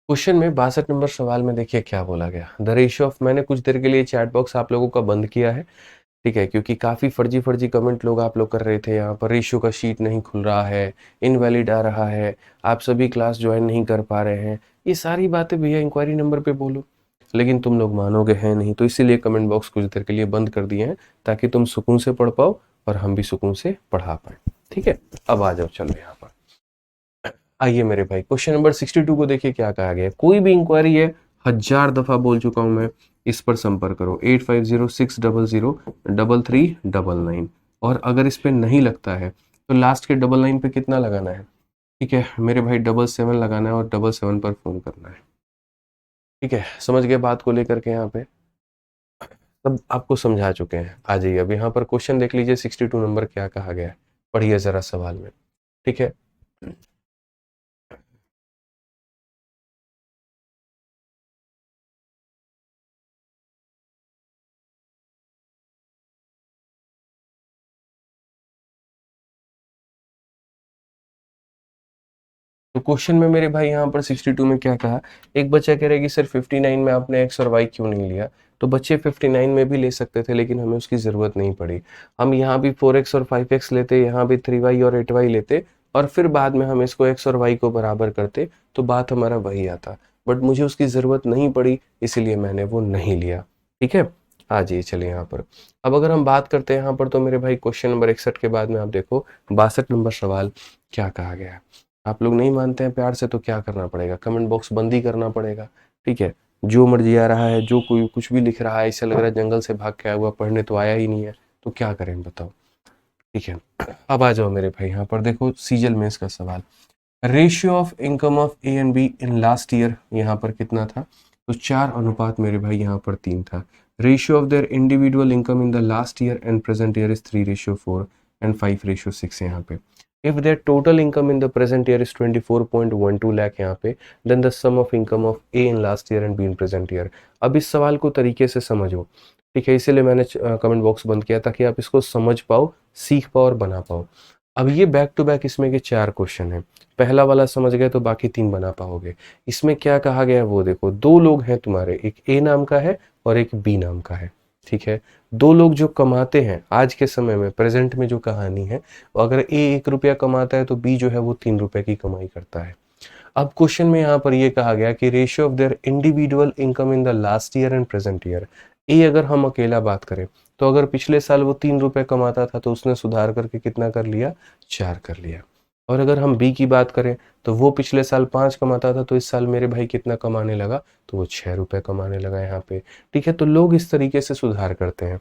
[SPEAKER 1] क्वेश्चन में 62 नंबर सवाल में देखिए क्या बोला गया। द रेशियो ऑफ, मैंने कुछ देर के लिए चैट बॉक्स आप लोगों का बंद किया है, ठीक है, क्योंकि काफ़ी फर्जी फर्जी कमेंट लोग आप लोग कर रहे थे। यहाँ पर रेशियो का शीट नहीं खुल रहा है, इनवैलिड आ रहा है, आप सभी क्लास ज्वाइन नहीं कर पा रहे हैं। ये सारी बातें भैया इंक्वायरी नंबर पे बोलो, लेकिन तुम लोग मानोगे हैं नहीं। तो इसीलिए कमेंट बॉक्स कुछ देर के लिए बंद कर दिए हैं, ताकि तुम सुकून से पढ़ पाओ और हम भी सुकून से पढ़ा पाए। ठीक है, अब आ जाओ, चलो यहाँ पर आइए मेरे भाई। क्वेश्चन नंबर 62 को देखिए क्या कहा गया है। कोई भी इंक्वायरी है, 1000 दफा बोल चुका हूं मैं, इस पर संपर्क करो 8506003399। और अगर इस पे नहीं लगता है तो लास्ट के 99 पे कितना लगाना है, ठीक है मेरे भाई, 77 लगाना है और 77 पर फोन करना है। ठीक है, समझ गए बात को लेकर के। यहाँ पे सब आपको समझा चुके हैं। आ जाइए अब यहाँ पर क्वेश्चन देख लीजिए, 62 नंबर क्या कहा गया है, पढ़िए जरा सवाल में। ठीक है, तो क्वेश्चन में मेरे भाई यहाँ पर 62 में क्या कहा। एक बच्चा कह रहा है कि सर 59 में आपने एक्स और वाई क्यों नहीं लिया। तो बच्चे 59 में भी ले सकते थे, लेकिन हमें उसकी ज़रूरत नहीं पड़ी। हम यहाँ भी 4x और 5x लेते, यहाँ भी 3y और 8y लेते, और फिर बाद में हम इसको x और y को बराबर करते, तो बात हमारा वही आता। बट मुझे उसकी ज़रूरत नहीं पड़ी, इसीलिए मैंने वो नहीं लिया। ठीक है, आ जाइए चलिए यहाँ पर। अब अगर हम बात करते हैं यहाँ पर, तो मेरे भाई क्वेश्चन नंबर 61 के बाद में आप देखो 62 नंबर सवाल क्या कहा गया है। आप लोग नहीं मानते हैं प्यार से, तो क्या करना पड़ेगा, कमेंट बॉक्स बंद ही करना पड़ेगा। ठीक है, जो मर्जी आ रहा है, जो कोई कुछ भी लिख रहा है, ऐसा लग रहा है जंगल से भाग के आया हुआ, पढ़ने तो आया ही नहीं है। तो क्या करें बताओ। ठीक है, अब आ जाओ मेरे भाई यहाँ पर देखो, सीजल में इसका सवाल। Ratio of income of A and B in last year यहाँ पर कितना था, तो 4 अनुपात मेरे भाई यहाँ पर 3 था। Ratio of their individual income in the last year and present year is 3:4 and 5:6 यहाँ पे। if their total income in the present year is 24.12 lakh यहाँ पे, then the sum of income of A in last year and B in present year। अब इस सवाल को तरीके से समझो। ठीक है, इसीलिए मैंने कमेंट बॉक्स बंद किया, ताकि आप इसको समझ पाओ, सीख पाओ और बना पाओ। अब ये बैक टू बैक इसमें के 4 क्वेश्चन है। पहला वाला समझ गए तो बाकी 3 बना पाओगे। इसमें क्या कहा गया है वो देखो, 2 लोग हैं तुम्हारे, एक A नाम का है और एक B नाम का है। ठीक है, 2 लोग जो कमाते हैं आज के समय में, प्रेजेंट में जो कहानी है, अगर A 1 रुपया कमाता है तो B जो है वो 3 रुपए की कमाई करता है। अब क्वेश्चन में यहाँ पर ये कहा गया कि ratio of their individual income in the last year and present year. A अगर हम अकेला बात करें, तो अगर पिछले साल वो 3 रुपए कमाता था, तो उसने सुधार करके कितना कर लिया, 4 कर लिया। और अगर हम बी की बात करें, तो वो पिछले साल 5 कमाता था, तो इस साल मेरे भाई कितना कमाने लगा, तो वो 6 रुपए कमाने लगा यहाँ पे। ठीक है, तो लोग इस तरीके से सुधार करते हैं।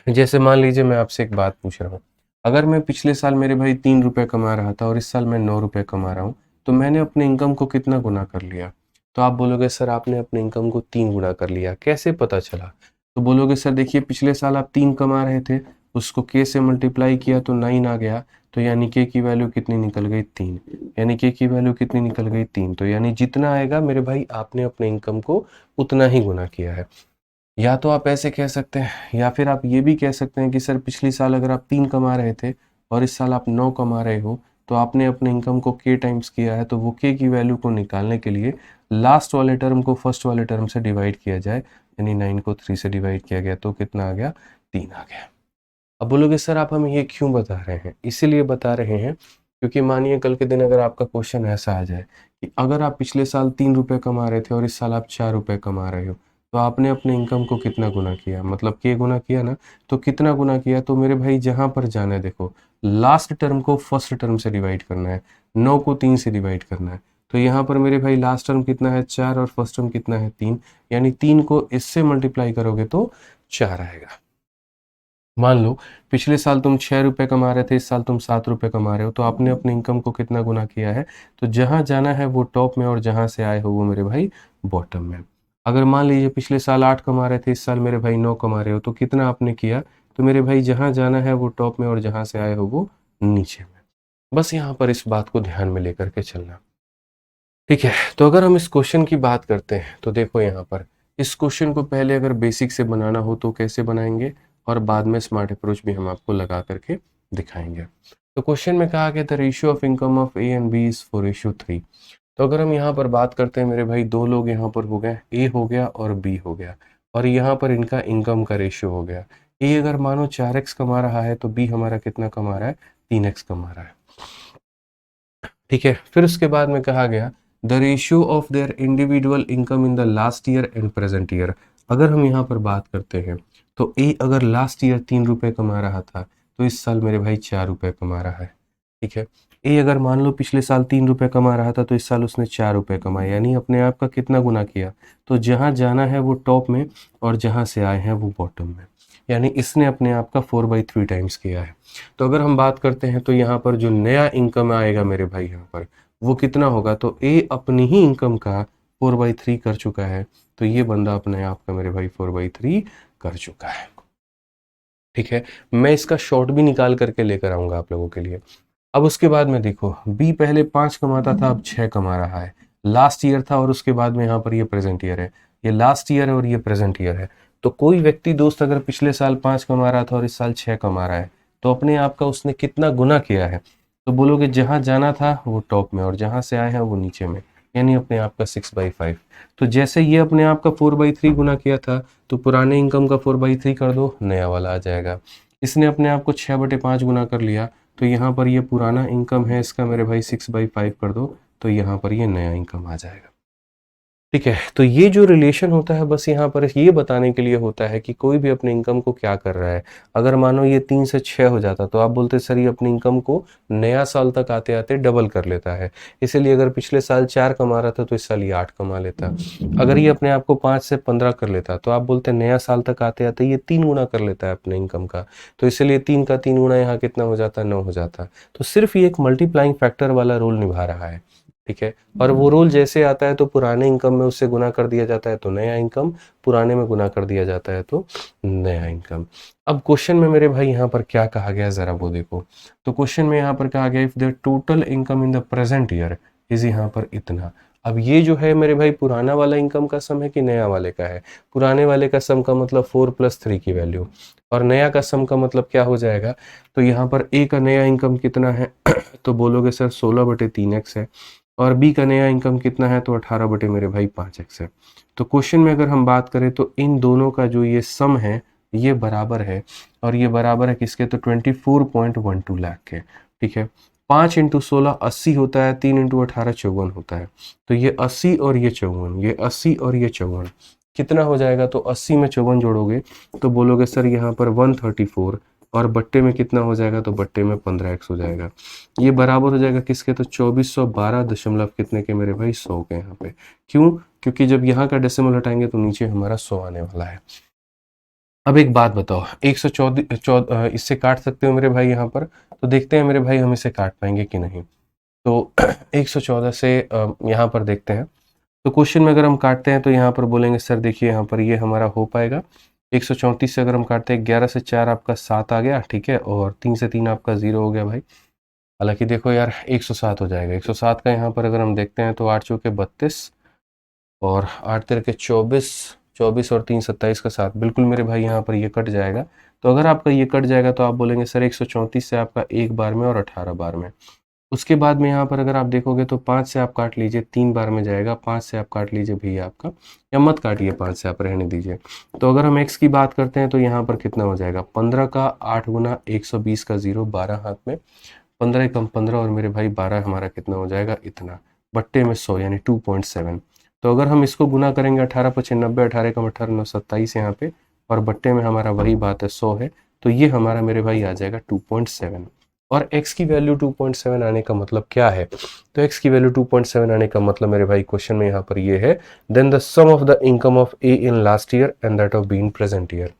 [SPEAKER 1] जैसे मान लीजिए मैं आपसे एक बात पूछ रहा हूँ, अगर मैं पिछले साल मेरे भाई 3 रुपए कमा रहा था और इस साल मैं 9 रुपए कमा रहा हूँ, तो मैंने अपने इनकम को कितना गुना कर लिया। तो आप बोलोगे सर आपने अपने इनकम को 3 गुना कर लिया, कैसे पता चला। तो बोलोगे सर देखिए, पिछले साल आप 3 कमा रहे थे, उसको के से मल्टीप्लाई किया तो 9 आ गया, तो यानी के की वैल्यू कितनी निकल गई, 3। यानी के की वैल्यू कितनी निकल गई, 3। तो यानी जितना आएगा मेरे भाई, आपने अपने इनकम को उतना ही गुना किया है। या तो आप ऐसे कह सकते हैं, या फिर आप ये भी कह सकते हैं कि सर पिछली साल अगर आप 3 कमा रहे थे और इस साल आप 9 कमा रहे हो, तो आपने अपने इनकम को के टाइम्स किया है। तो वो के की वैल्यू को निकालने के लिए लास्ट वाले टर्म को फर्स्ट वाले टर्म से डिवाइड किया जाए, यानी 9 को 3 से डिवाइड किया गया, तो कितना आ गया, 3 आ गया। अब बोलोगे सर आप हमें ये क्यों बता रहे हैं, इसीलिए बता रहे हैं क्योंकि मानिए कल के दिन अगर आपका क्वेश्चन ऐसा आ जाए कि अगर आप पिछले साल 3 रुपए कमा रहे थे और इस साल आप 4 रुपए कमा रहे हो, तो आपने अपने इनकम को कितना गुना किया, मतलब के गुना किया ना, तो कितना गुना किया, तो मेरे भाई जहाँ पर जाना है देखो, लास्ट टर्म को फर्स्ट टर्म से डिवाइड करना है, 9 को 3 से डिवाइड करना है। तो यहाँ पर मेरे भाई लास्ट टर्म कितना है 4 और फर्स्ट टर्म कितना है 3, यानी 3 को इससे मल्टीप्लाई करोगे तो 4 आएगा। मान लो पिछले साल तुम 6 रुपए कमा रहे थे, इस साल तुम 7 रुपए कमा रहे हो, तो आपने अपने इनकम को कितना गुना किया है, तो जहां जाना है वो टॉप में और जहां से आए हो वो मेरे भाई बॉटम में। अगर मान लीजिए पिछले साल 8 कमा रहे थे, इस साल मेरे भाई 9 कमा रहे हो, तो कितना आपने किया, तो मेरे भाई जहां जाना है वो टॉप में और जहां से आए हो वो नीचे में। बस यहाँ पर इस बात को ध्यान में लेकर के चलना। ठीक है, तो अगर हम इस क्वेश्चन की बात करते हैं तो देखो यहाँ पर इस क्वेश्चन को पहले अगर बेसिक से बनाना हो तो कैसे बनाएंगे, और बाद में स्मार्ट अप्रोच भी हम आपको लगा करके दिखाएंगे। तो क्वेश्चन में कहा गया था ratio of income of A and B is 4:3। तो अगर हम यहाँ पर बात करते हैं मेरे भाई, दो लोग यहाँ पर हो गए, ए हो गया और बी हो गया, और यहाँ पर इनका इनकम का रेशियो हो गया। ए अगर मानो 4x कमा रहा है तो बी हमारा कितना कमा रहा है, 3x कमा रहा है। ठीक है, फिर उसके बाद में कहा गया the ratio of their individual income in the last year and present year. अगर हम यहाँ पर बात करते हैं तो ए अगर लास्ट ईयर 3 रुपए कमा रहा था, तो इस साल मेरे भाई 4 रुपए कमा रहा है। ठीक है, ए अगर मान लो पिछले साल 3 रुपए कमा रहा था, तो इस साल उसने 4 रुपए कमाए, यानी अपने आप का कितना गुना किया, तो जहाँ जाना है वो टॉप में और जहाँ से आए हैं वो बॉटम में, यानी इसने अपने आप का 4/3 टाइम्स किया है। तो अगर हम बात करते हैं तो यहाँ पर जो नया इनकम आएगा मेरे भाई यहाँ पर वो कितना होगा, तो ए अपनी ही इनकम का 4/3 कर चुका है, तो ये बंदा अपने आप का मेरे भाई 4/3 कर चुका है। ठीक है, मैं इसका शॉर्ट भी निकाल करके लेकर आऊंगा आप लोगों के लिए। अब उसके बाद में देखो बी पहले 5 कमाता था, अब 6 कमा रहा है, लास्ट ईयर था और उसके बाद में यहाँ पर ये प्रेजेंट ईयर है, ये लास्ट ईयर है और ये प्रेजेंट ईयर है। तो कोई व्यक्ति दोस्त अगर पिछले साल 5 कमा रहा था और इस साल 6 कमा रहा है, तो अपने आप का उसने कितना गुना किया है, तो बोलोगे जहां जाना था वो टॉप में और जहां से आए हैं वो नीचे में, यानी अपने आप का 6/5। तो जैसे ये अपने आप का 4/3 गुना किया था, तो पुराने इनकम का 4/3 कर दो, नया वाला आ जाएगा। इसने अपने आप को 6/5 गुना कर लिया, तो यहाँ पर ये पुराना इनकम है इसका मेरे भाई 6/5 कर दो, तो यहाँ पर ये नया इनकम आ जाएगा। ठीक है, तो ये जो रिलेशन होता है बस यहाँ पर ये बताने के लिए होता है कि कोई भी अपने इनकम को क्या कर रहा है। अगर मानो ये 3 से 6 हो जाता तो आप बोलते सर ये अपनी इनकम को नया साल तक आते आते डबल कर लेता है, इसीलिए अगर पिछले साल 4 कमा रहा था तो इस साल ये 8 कमा लेता। अगर ये अपने आप को 5 से 15 कर लेता तो आप बोलते नया साल तक आते आते ये 3 गुना कर लेता है अपने इनकम का, तो इसलिए 3 का 3 गुना यहाँ कितना हो जाता, 9 हो जाता। तो सिर्फ ये एक मल्टीप्लाइंग फैक्टर वाला रोल निभा रहा है। ठीक है, और वो रोल जैसे आता है तो पुराने इनकम में उससे गुना कर दिया जाता है तो नया इनकम, पुराने में गुना कर दिया जाता है तो नया इनकम। अब क्वेश्चन में मेरे भाई यहाँ पर क्या कहा गया जरा वो देखो। तो क्वेश्चन में यहाँ पर कहा गया if the total income in the present year is यहाँ पर इतना। अब ये जो है मेरे भाई पुराना वाला इनकम का सम है कि नया वाले का है, पुराने वाले का सम का मतलब 4 + 3 की वैल्यू, और नया का सम का मतलब क्या हो जाएगा, तो यहाँ पर ए का नया इनकम कितना है तो बोलोगे सर 16/3x है, और बी का नया इनकम कितना है, तो 18 बटे मेरे भाई 5x है। तो क्वेश्चन में अगर हम बात करें तो इन दोनों का जो ये सम है ये बराबर है, और ये बराबर है किसके, तो 24.12 लाख के। ठीक है, 5 × 16 80 होता है, 3 × 18 54 होता है। तो ये 80 और ये 54, ये 80 और ये 54 कितना हो जाएगा, तो 80 में 54 जोड़ोगे तो बोलोगे सर यहाँ पर 134, और बट्टे में कितना हो जाएगा, तो बट्टे में 15x हो जाएगा। ये बराबर हो जाएगा किसके, तो 2412 दशमलव कितने के मेरे भाई, 100 के। यहाँ पे क्यों, क्योंकि जब यहाँ का डेसिमल हटाएंगे तो नीचे हमारा 100 आने वाला है। अब एक बात बताओ, 114 इससे काट सकते हो मेरे भाई यहाँ पर, तो देखते हैं मेरे भाई हम इसे काट पाएंगे कि नहीं। तो 114 से यहाँ पर देखते हैं, तो क्वेश्चन में अगर हम काटते हैं तो यहाँ पर बोलेंगे सर देखिए यहाँ पर ये हमारा हो पाएगा। 134 से अगर हम काटते हैं, 11 से 4 आपका 7 आ गया, ठीक है, और 3 से 3 आपका 0 हो गया भाई। हालांकि देखो यार 107 हो जाएगा, 107 का यहाँ पर अगर हम देखते हैं तो 8 चौके 32 और 8 तिरके 24, 24 और 3 27 का 7, बिल्कुल मेरे भाई यहाँ पर ये कट जाएगा। तो अगर आपका ये कट जाएगा तो आप बोलेंगे सर 134 से आपका 1 बार में और 18 बार में। उसके बाद में यहाँ पर अगर आप देखोगे तो 5 से आप काट लीजिए, 3 बार में जाएगा, 5 से आप काट लीजिए भैया आपका, या मत काटिए, 5 से आप रहने दीजिए। तो अगर हम x की बात करते हैं तो यहाँ पर कितना हो जाएगा, 15 का 8 गुना 120 का 0, 12 हाथ में, 15 कम 15 और मेरे भाई 12 हमारा कितना हो जाएगा, इतना, बट्टे में 100 यानी 2.7। तो अगर हम इसको गुना करेंगे 18 पचे 90, 18 कम 18 9 27 यहाँ पे, और बट्टे में हमारा वही बात है 100 है, तो ये हमारा मेरे भाई आ जाएगा 2.7। और x की वैल्यू 2.7 आने का मतलब क्या है? तो x की वैल्यू 2.7 आने का मतलब मेरे भाई क्वेश्चन में यहाँ पर ये है, then the sum of the income of A in last year and that of B in present year.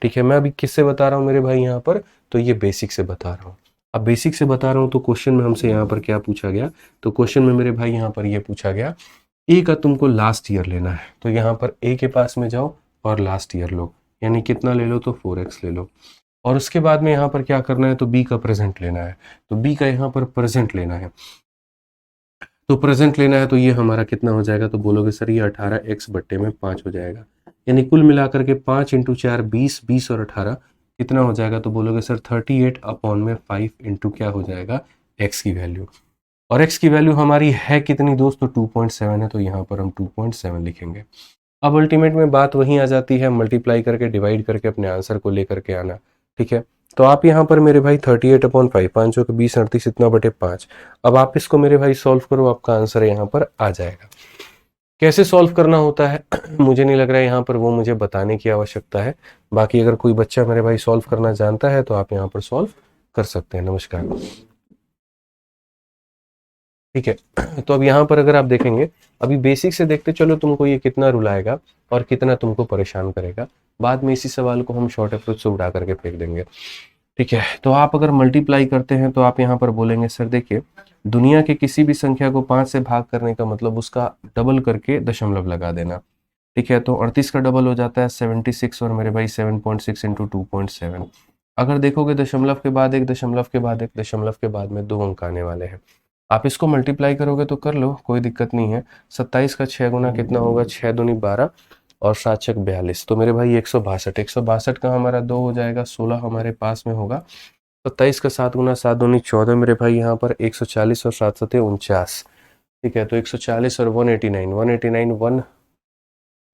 [SPEAKER 1] ठीक है, मैं अभी किससे बता रहा हूँ मेरे भाई यहाँ पर? तो ये बेसिक से बता रहा हूँ। अब बेसिक से बता रहा हूँ तो क्वेश्चन में हमसे यहाँ पर क्या पूछा गया? तो क्वेश्चन में मेरे भाई यहाँ पर ये पूछा गया, ए का तुमको लास्ट ईयर लेना है, तो यहाँ पर ए के पास में जाओ और लास्ट ईयर लो, यानी कितना ले लो? तो 4x ले लो। और उसके बाद में यहाँ पर क्या करना है? तो बी का प्रेजेंट लेना है, तो बी का यहाँ पर प्रेजेंट लेना है। तो प्रेजेंट लेना है तो ये हमारा कितना हो जाएगा? तो बोलोगे सर ये 18x बट्टे में 5 हो जाएगा, यानी कुल मिलाकर के 5 इंटू 4 20, 20 और 18 कितना हो जाएगा? तो बोलोगे सर 38 अपॉन में 5 इंटू क्या हो जाएगा? x की वैल्यू। और x की वैल्यू हमारी है कितनी दोस्त? तो 2.7 है, तो यहाँ पर हम 2.7 लिखेंगे। अब अल्टीमेट में बात वहीं आ जाती है, मल्टीप्लाई करके डिवाइड करके अपने आंसर को लेकर के आना। ठीक है, तो आप यहाँ पर मेरे भाई 38 अपॉन 5, 5 के 20 38 इतना बटे 5। अब आप इसको मेरे भाई सॉल्व करो, आपका आंसर यहाँ पर आ जाएगा। कैसे सॉल्व करना होता है मुझे नहीं लग रहा है यहाँ पर वो मुझे बताने की आवश्यकता है। बाकी अगर कोई बच्चा मेरे भाई सॉल्व करना जानता है तो आप यहाँ पर सॉल्व कर सकते हैं। नमस्कार। ठीक है, तो अब यहाँ पर अगर आप देखेंगे, अभी बेसिक से देखते चलो तुमको ये कितना रुलाएगा और कितना तुमको परेशान करेगा। बाद में इसी सवाल को हम शॉर्ट अप्रोच से उड़ा करके फेंक देंगे। ठीक है, तो आप अगर मल्टीप्लाई करते हैं तो आप यहाँ पर बोलेंगे सर देखिए, दुनिया के किसी भी संख्या को 5 से भाग करने का मतलब उसका डबल करके दशमलव लगा देना। ठीक है, तो 38 का डबल हो जाता है 76, और मेरे भाई 7.6 इंटू 2.7। अगर देखोगे दशमलव के बाद एक, दशमलव के बाद एक, दशमलव के बाद में 2 अंक आने वाले हैं। आप इसको मल्टीप्लाई करोगे तो कर लो, कोई दिक्कत नहीं है। 27 का 6 गुना कितना होगा? 6 दूनी 12 और 7 छक 42, तो मेरे भाई 162। 162 का हमारा 2 हो जाएगा, 16 हमारे पास में होगा। 27 का 7 गुना 7 दूनी 14 मेरे भाई यहाँ पर 140 और 7 सते 49। ठीक है, तो 140 और 189, 189 1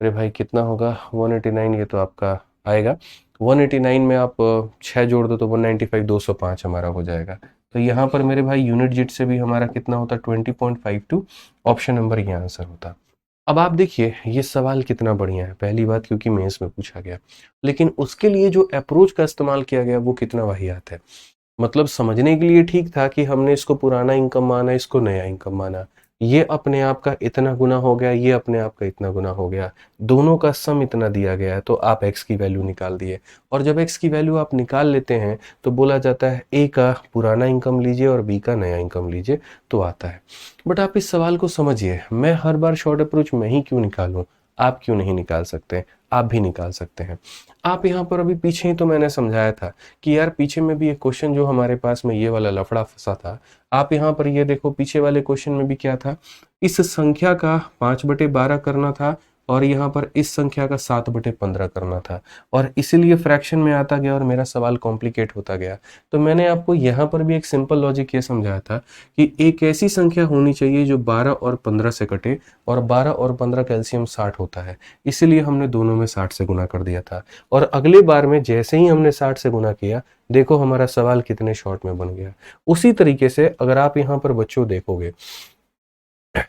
[SPEAKER 1] मेरे भाई कितना होगा? 189, ये तो आपका आएगा 189 में आप 6 जोड़ दो तो 195, 205 हमारा हो जाएगा। तो यहाँ पर मेरे भाई यूनिट जिट से भी हमारा कितना होता? 20.52। ऑप्शन नंबर ये आंसर होता। अब आप देखिए ये सवाल कितना बढ़िया है, पहली बात क्योंकि मेंस में पूछा गया, लेकिन उसके लिए जो अप्रोच का इस्तेमाल किया गया वो कितना वाहियात है। मतलब समझने के लिए ठीक था कि हमने इसको पुराना इनकम माना, इसको नया इनकम माना, ये अपने आप का इतना गुना हो गया, ये अपने आप का इतना गुना हो गया, दोनों का सम इतना दिया गया है, तो आप x की वैल्यू निकाल दिए। और जब x की वैल्यू आप निकाल लेते हैं तो बोला जाता है a का पुराना इनकम लीजिए और b का नया इनकम लीजिए, तो आता है। बट आप इस सवाल को समझिए, मैं हर बार शॉर्ट अप्रोच में ही क्यों निकालूं? आप क्यों नहीं निकाल सकते? आप भी निकाल सकते हैं। आप यहाँ पर अभी पीछे ही तो मैंने समझाया था कि यार पीछे में भी एक क्वेश्चन जो हमारे पास में ये वाला लफड़ा फंसा था, आप यहाँ पर ये देखो पीछे वाले क्वेश्चन में भी क्या था, इस संख्या का 5/12 करना था और यहाँ पर इस संख्या का 7/15 करना था, और इसीलिए फ्रैक्शन में आता गया और मेरा सवाल कॉम्प्लिकेट होता गया। तो मैंने आपको यहाँ पर भी एक सिंपल लॉजिक ये समझाया था कि एक ऐसी संख्या होनी चाहिए जो 12 और 15 से कटे, और 12 और 15 का एलसीएम 60 होता है, इसीलिए हमने दोनों में 60 से गुना कर दिया था। और अगले बार में जैसे ही हमने 60 से गुना किया, देखो हमारा सवाल कितने शॉर्ट में बन गया। उसी तरीके से अगर आप यहाँ पर बच्चों देखोगे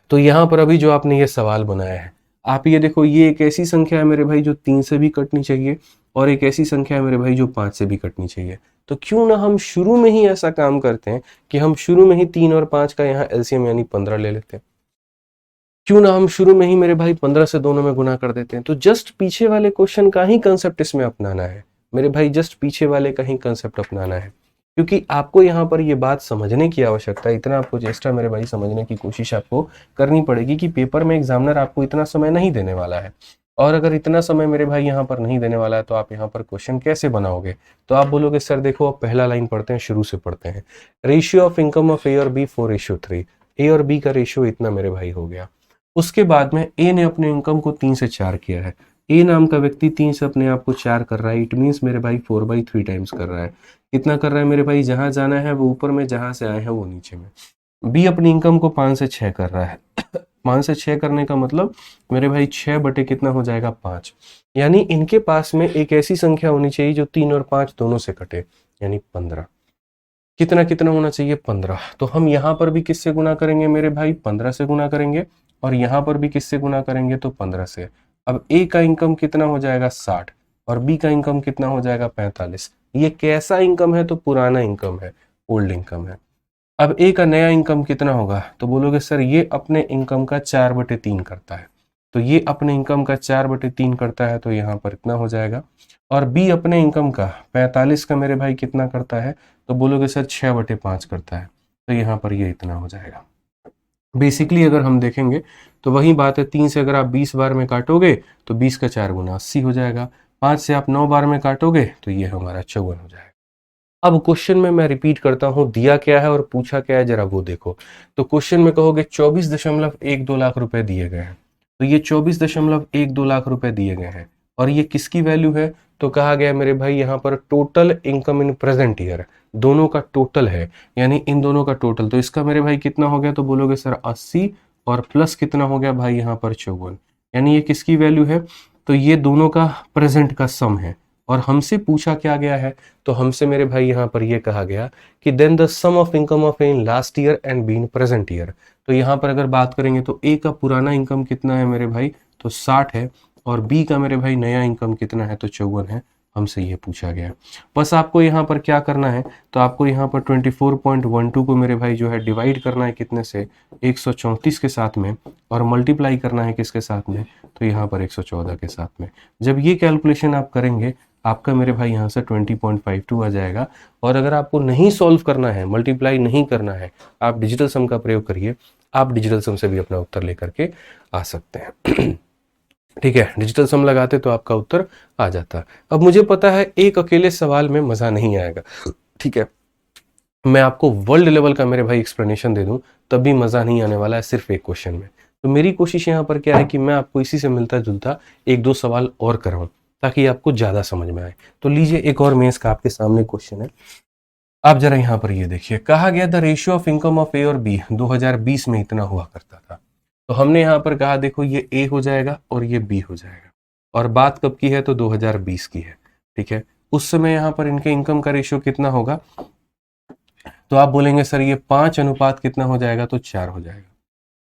[SPEAKER 1] तो यहाँ पर अभी जो आपने ये सवाल बनाया है, आप ये देखो, ये एक ऐसी संख्या है मेरे भाई जो 3 से भी कटनी चाहिए, और एक ऐसी संख्या है मेरे भाई जो 5 से भी कटनी चाहिए। तो क्यों ना हम शुरू में ही ऐसा काम करते हैं कि हम शुरू में ही 3 और 5 का यहाँ एलसीएम यानी 15 ले लेते हैं। क्यों ना हम शुरू में ही मेरे भाई 15 से दोनों में गुना कर देते हैं। तो जस्ट पीछे वाले क्वेश्चन का ही कंसेप्ट इसमें अपनाना है मेरे भाई, जस्ट पीछे वाले का ही कंसेप्ट अपनाना है, क्योंकि आपको यहाँ पर ये बात समझने की आवश्यकता है। इतना आपको एक्स्ट्रा मेरे भाई समझने की कोशिश आपको करनी पड़ेगी कि पेपर में एग्जामिनर आपको इतना समय नहीं देने वाला है, और अगर इतना समय मेरे भाई यहाँ पर नहीं देने वाला है तो आप यहाँ पर क्वेश्चन कैसे बनाओगे? तो आप बोलोगे सर देखो, अब पहला लाइन पढ़ते हैं, शुरू से पढ़ते हैं। Ratio of income of A और बी 4:3, ए और बी का रेशियो इतना मेरे भाई हो गया। उसके बाद में ए ने अपने इनकम को 3 से 4 किया है, ए नाम का व्यक्ति 3 से अपने आप को 4 कर रहा है, इट मीन्स मेरे भाई 4/3 टाइम्स कर रहा है। कितना कर रहा है मेरे भाई? जहां जाना है वो ऊपर में, जहां से आए हैं वो नीचे में। बी अपनी इनकम को 5 से 6 कर रहा है 5 से 6 करने का मतलब मेरे भाई 6 बटे कितना हो जाएगा? 5। यानी इनके पास में एक ऐसी संख्या होनी चाहिए जो 3 और 5 दोनों से कटे, यानी 15। कितना कितना होना चाहिए 15। तो हम यहाँ पर भी किससे गुना करेंगे मेरे भाई, 15 से गुना करेंगे, और यहाँ पर भी किससे गुना करेंगे, तो 15 से। अब ए का इनकम कितना हो जाएगा 60, और बी का इनकम कितना हो जाएगा 45। ये कैसा इनकम है, तो पुराना इनकम है, ओल्ड इनकम है। अब ए का नया इनकम कितना होगा, तो बोलोगे सर ये अपने इनकम का 4/3 करता है। तो ये अपने इनकम का 4/3 करता है, तो यहाँ पर इतना हो जाएगा। और बी अपने इनकम का 45 का मेरे भाई कितना करता है, तो बोलोगे सर 6/5 करता है, तो यहाँ पर ये इतना हो जाएगा। बेसिकली अगर हम देखेंगे तो वही बात है, 3 से अगर आप 20 बार में काटोगे तो 20 का 4 गुना 80 हो जाएगा। 5 से आप 9 बार में काटोगे तो ये हमारा 54 हो जाएगा। अब क्वेश्चन में मैं रिपीट करता हूं, दिया क्या है और पूछा क्या है, जरा वो देखो। तो क्वेश्चन में कहोगे 24.12 लाख रुपए दिए गए हैं, तो ये 24.12 लाख रुपए दिए गए हैं, और ये किसकी वैल्यू है, तो कहा गया मेरे भाई यहाँ पर total income in present year, दोनों का टोटल है, यानी इन दोनों का टोटल। तो इसका मेरे भाई कितना हो गया, तो बोलोगे सर 80, और प्लस कितना हो गया भाई यहाँ पर 54, यानी ये किसकी वैल्यू है, तो ये दोनों का प्रेजेंट का सम है। और हमसे पूछा क्या गया है, तो हमसे मेरे भाई यहाँ पर ये कहा गया कि then the sum of income of A in last year and B in present year. तो यहाँ पर अगर बात करेंगे तो ए का पुराना इनकम कितना है मेरे भाई, तो 60 है, और बी का मेरे भाई नया इनकम कितना है, तो 54 है। हमसे ये पूछा गया। बस आपको यहाँ पर क्या करना है, तो आपको यहाँ पर 24.12 को मेरे भाई जो है डिवाइड करना है कितने से, 134 के साथ में, और मल्टीप्लाई करना है किसके साथ में, तो यहाँ पर 114 के साथ में। जब ये कैलकुलेशन आप करेंगे, आपका मेरे भाई यहाँ से 20.52 आ जाएगा। और अगर आपको नहीं सॉल्व करना है, मल्टीप्लाई नहीं करना है, आप डिजिटल सम का प्रयोग करिए। आप डिजिटल सम से भी अपना उत्तर लेकर के आ सकते हैं। ठीक है, डिजिटल सम लगाते तो आपका उत्तर आ जाता। अब मुझे पता है एक अकेले सवाल में मजा नहीं आएगा, ठीक है, मैं आपको वर्ल्ड लेवल का मेरे भाई एक्सप्लेनेशन दे दूं तब भी मजा नहीं आने वाला है सिर्फ एक क्वेश्चन में। तो मेरी कोशिश यहाँ पर क्या है कि मैं आपको इसी से मिलता जुलता 1-2 सवाल और कराऊं ताकि आपको ज्यादा समझ में आए। तो लीजिए एक और मेंस का आपके सामने क्वेश्चन है, आप जरा यहाँ पर ये देखिए। कहा गया the ratio of income of A और बी 2020 में इतना हुआ करता था। तो हमने यहाँ पर कहा देखो ये ए हो जाएगा और ये बी हो जाएगा, और बात कब की है, तो 2020 की है। ठीक है, उस समय यहाँ पर इनके इनकम का रेशियो कितना होगा, तो आप बोलेंगे सर ये 5 अनुपात कितना हो जाएगा, तो 4 हो जाएगा।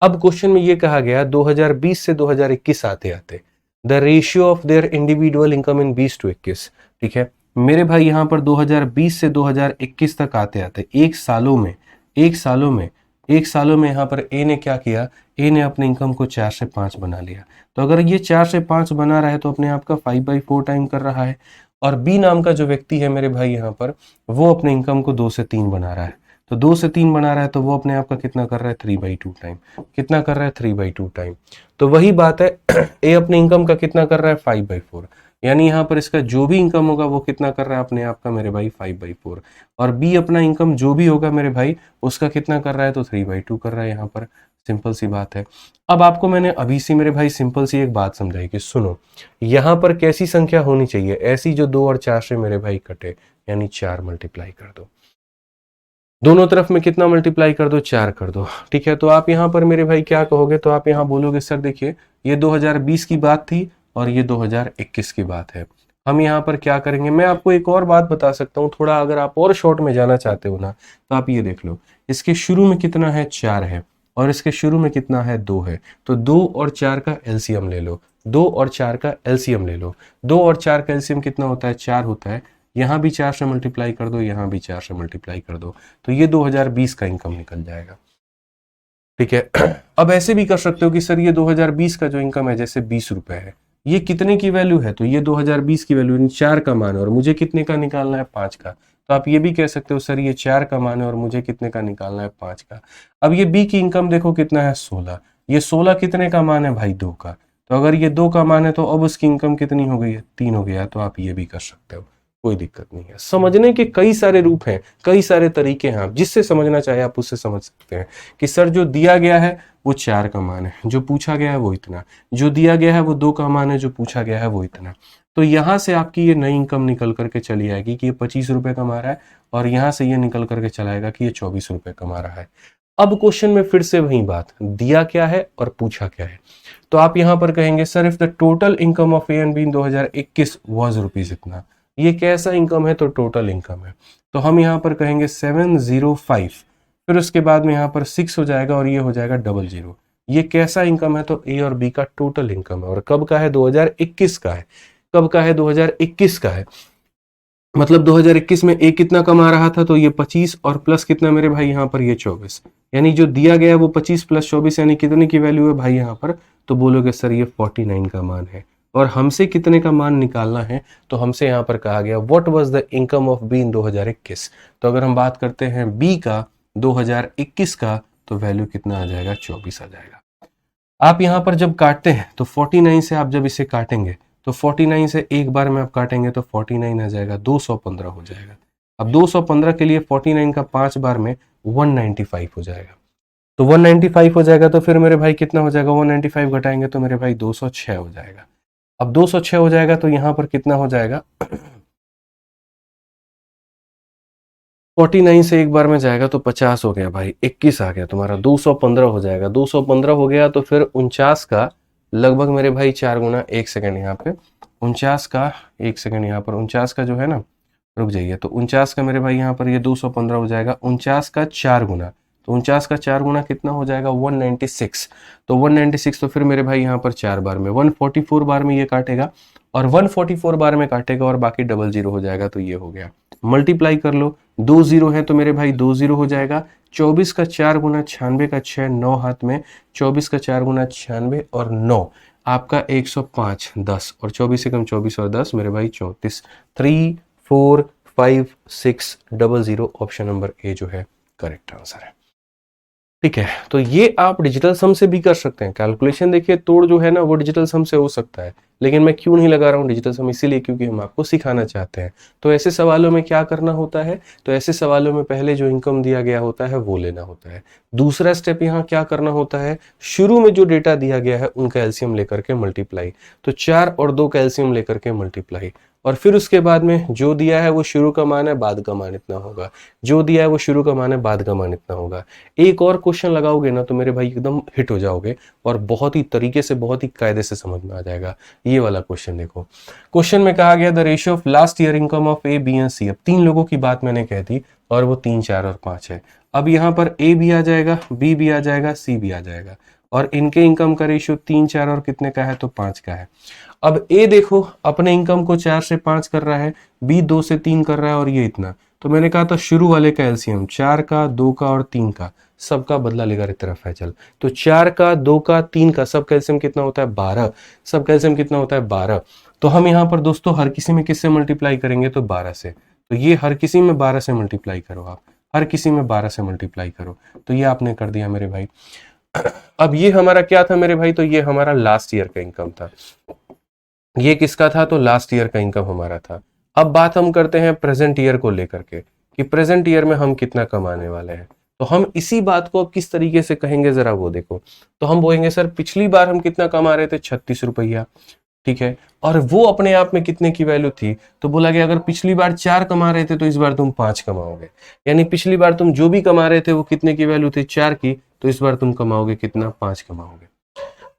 [SPEAKER 1] अब क्वेश्चन में ये कहा गया 2020 से 2021 आते आते the ratio of their individual income in 20 to 21। ठीक है मेरे भाई, यहाँ पर 2020 से 2021 तक आते आते एक सालों में यहाँ पर ए ने क्या किया, ए ने अपने इनकम को 4 से 5 बना लिया। तो अगर ये 4 से 5 बना रहा है तो अपने आप का 5/4 टाइम कर रहा है। और बी नाम का जो व्यक्ति है मेरे भाई यहाँ पर, वो अपने इनकम को 2 से 3 बना रहा है। तो 2 से 3 बना रहा है तो वो अपने आप का कितना कर रहा है, 3/2 टाइम। कितना कर रहा है, 3/2 टाइम। तो वही बात है, ए अपने इनकम का कितना कर रहा है, 5/4, यानी यहाँ पर इसका जो भी इनकम होगा वो कितना कर रहा है अपने आप का मेरे भाई, 5/4। और बी अपना इनकम जो भी होगा मेरे भाई उसका कितना कर रहा है, तो 3/2 कर रहा है यहाँ पर। सिंपल सी बात है। अब आपको मैंने अभी से मेरे भाई सिंपल सी एक बात समझाई कि सुनो, यहाँ पर कैसी संख्या होनी चाहिए, ऐसी जो 2 और 4 से मेरे भाई कटे, यानी 4 मल्टीप्लाई कर दो, दोनों तरफ में कितना मल्टीप्लाई कर दो, 4 कर दो। ठीक है, तो आप यहाँ पर मेरे भाई क्या कहोगे, तो आप यहाँ बोलोगे सर देखिए ये 2020 की बात थी और ये 2021 की बात है। हम यहाँ पर क्या करेंगे, मैं आपको एक और बात बता सकता हूँ थोड़ा, अगर आप और शॉर्ट में जाना चाहते हो ना, तो आप ये देख लो, इसके शुरू में कितना है, 4 है, और इसके शुरू में कितना है, 2 है। तो 2 और 4 का एलसीएम ले लो, 2 और 4 का एलसीएम ले लो। 2 और 4 का एलसीएम कितना होता है, 4 होता है। यहाँ भी 4 से मल्टीप्लाई कर दो, यहाँ भी 4 से मल्टीप्लाई कर दो, तो ये 2020 का इनकम निकल जाएगा। ठीक है, अब ऐसे भी कर सकते हो कि सर ये 2020 का जो इनकम है, जैसे 20 रुपए है, ये कितने की वैल्यू है, तो ये 2020 की वैल्यू 4 का मान है और मुझे कितने का निकालना है, 5 का। तो आप ये भी कह सकते हो सर ये 4 का मान है और मुझे कितने का निकालना है, 5 का। अब ये बी की इनकम देखो कितना है, 16। ये 16 कितने का मान है भाई, 2 का। तो अगर ये 2 का मान है तो अब उसकी इनकम कितनी हो गई है, 3 हो गया। तो आप ये भी कर सकते हो, कोई दिक्कत नहीं है। समझने के कई सारे रूप हैं, कई सारे तरीके हैं, आप जिससे समझना चाहे आप उससे समझ सकते हैं कि सर जो दिया गया है वो 4 का मान है, जो पूछा गया है वो इतना, जो दिया गया है वो 2 का मान है, जो पूछा गया है वो इतना। तो यहाँ से आपकी ये नई इनकम निकल करके चली आएगी कि ये 25 रुपए कमा रहा है, और यहाँ से ये निकल करके चलाएगा कि ये 24 रुपए कमा रहा है। अब क्वेश्चन में फिर से वही बात, दिया क्या है और पूछा क्या है। तो आप यहाँ पर कहेंगे sir if the total income of A and B in 2021 was rupees इतना, ये कैसा इनकम है, तो टोटल इनकम है। तो हम यहाँ पर कहेंगे 705, फिर उसके बाद में यहाँ पर 6 हो जाएगा और ये हो जाएगा 00। ये कैसा इनकम है? तो ए और बी का टोटल इनकम है। और कब का है? 2021 का है। कब का है? 2021 का है। मतलब 2021 में ए कितना कमा रहा था? तो ये 25 और प्लस कितना मेरे भाई यहाँ पर? ये 24। यानी जो दिया गया है वो 25 प्लस 24 यानी कितने की वैल्यू है भाई यहाँ पर? तो बोलोगे सर ये 49 का मान है। और हमसे कितने का मान निकालना है? तो हमसे यहाँ पर कहा गया what was the income of B इन 2021। तो अगर हम बात करते हैं बी का 2021 का, तो वैल्यू कितना आ जाएगा? 24 आ जाएगा। आप यहाँ पर जब काटते हैं तो 49 से आप जब इसे काटेंगे तो 49 से एक बार में आप काटेंगे तो 49 आ जाएगा, 215 हो जाएगा। अब 215 के लिए 49 का 5 बार में 195 हो जाएगा। तो 195 हो जाएगा तो फिर मेरे भाई कितना हो जाएगा? 195 घटाएंगे तो मेरे भाई 206 हो जाएगा। अब 206 हो जाएगा तो यहाँ पर कितना हो जाएगा? 49 से एक बार में जाएगा तो 50 हो गया भाई, 21 आ गया तुम्हारा, 215 हो जाएगा। 215 हो गया तो फिर 49 का लगभग मेरे भाई 4 गुना, 1 सेकेंड यहाँ पे 49 का 1 सेकेंड यहाँ पर 49 का जो है ना, रुक जाइए, तो 49 का मेरे भाई यहाँ पर ये 215 हो जाएगा। 49 का 4 गुना, तो 49 का 4 गुना कितना हो जाएगा? 196। तो 196 तो फिर मेरे भाई यहाँ पर 4 बार में 144 बार में ये काटेगा और 144 बार में काटेगा और बाकी 00 हो जाएगा। तो ये हो गया, मल्टीप्लाई कर लो, 2 0 है तो मेरे भाई 2 0 हो जाएगा। 24 का 4 गुना 96 का 6, 9 हाथ में, 24 का 4 गुना 96 और 9 आपका 105, 10 और 24 से कम 24 और 10 मेरे भाई 34। 3 4 5 6 00 ऑप्शन नंबर ए जो है करेक्ट आंसर है। ठीक है, तो ये आप डिजिटल सम से भी कर सकते हैं। कैलकुलेशन देखिए, तोड़ जो है ना वो डिजिटल सम से हो सकता है, लेकिन मैं क्यों नहीं लगा रहा हूँ डिजिटल सम? इसीलिए क्योंकि हम आपको सिखाना चाहते हैं। तो ऐसे सवालों में क्या करना होता है? तो ऐसे सवालों में पहले जो इनकम दिया गया होता है वो लेना होता है। दूसरा स्टेप यहाँ क्या करना होता है? शुरू में जो डेटा दिया गया है उनका एलसीएम लेकर के मल्टीप्लाई, तो 4 और 2 का एलसीएम लेकर के मल्टीप्लाई, और फिर उसके बाद में जो दिया है वो शुरू का मान है, बाद का मान इतना होगा। जो दिया है वो शुरू का मान है, बाद का मान इतना होगा। एक और क्वेश्चन लगाओगे ना तो मेरे भाई एकदम हिट हो जाओगे और बहुत ही तरीके से, बहुत ही कायदे से समझ में आ जाएगा। ये वाला क्वेश्चन देखो, क्वेश्चन में कहा गया the ratio of last year income of A, B and C. अब 3 लोगों की बात मैंने कह दी और वो 3 4 और 5 है। अब यहाँ पर ए भी आ जाएगा, बी भी आ जाएगा, सी भी आ जाएगा, और इनके इनकम का रेशियो 3 4 और कितने का है? तो 5 का है। अब ए देखो अपने इनकम को 4 से 5 कर रहा है, बी 2 से 3 कर रहा है और ये इतना। तो मैंने कहा था शुरू वाले का एलसीएम 4 का, 2 का और 3 का, सबका बदला लेकर एक तरफ है। चल, तो 4 का, 2 का, 3 का सब कैल्शियम कितना होता है? 12। सब कैल्शियम कितना होता है? 12। तो हम यहाँ पर दोस्तों हर किसी में किससे मल्टीप्लाई करेंगे? तो 12 से। तो ये हर किसी में 12 से मल्टीप्लाई करो, आप हर किसी में 12 से मल्टीप्लाई करो। तो ये आपने कर दिया मेरे भाई। अब ये हमारा क्या था मेरे भाई? तो ये हमारा लास्ट ईयर का इनकम था। ये किसका था? तो लास्ट ईयर का इनकम हमारा था। अब बात हम करते हैं प्रेजेंट ईयर को लेकर के कि प्रेजेंट ईयर में हम कितना कमाने वाले हैं। तो हम इसी बात को अब किस तरीके से कहेंगे जरा वो देखो। तो हम बोलेंगे सर पिछली बार हम कितना कमा रहे थे? 36 रुपया, ठीक है, और वो अपने आप में कितने की वैल्यू थी? तो बोला गया अगर पिछली बार 4 कमा रहे थे तो इस बार तुम 5 कमाओगे। यानी पिछली बार तुम जो भी कमा रहे थे वो कितने की वैल्यू थी? 4 की, तो इस बार तुम कमाओगे कितना? 5 कमाओगे।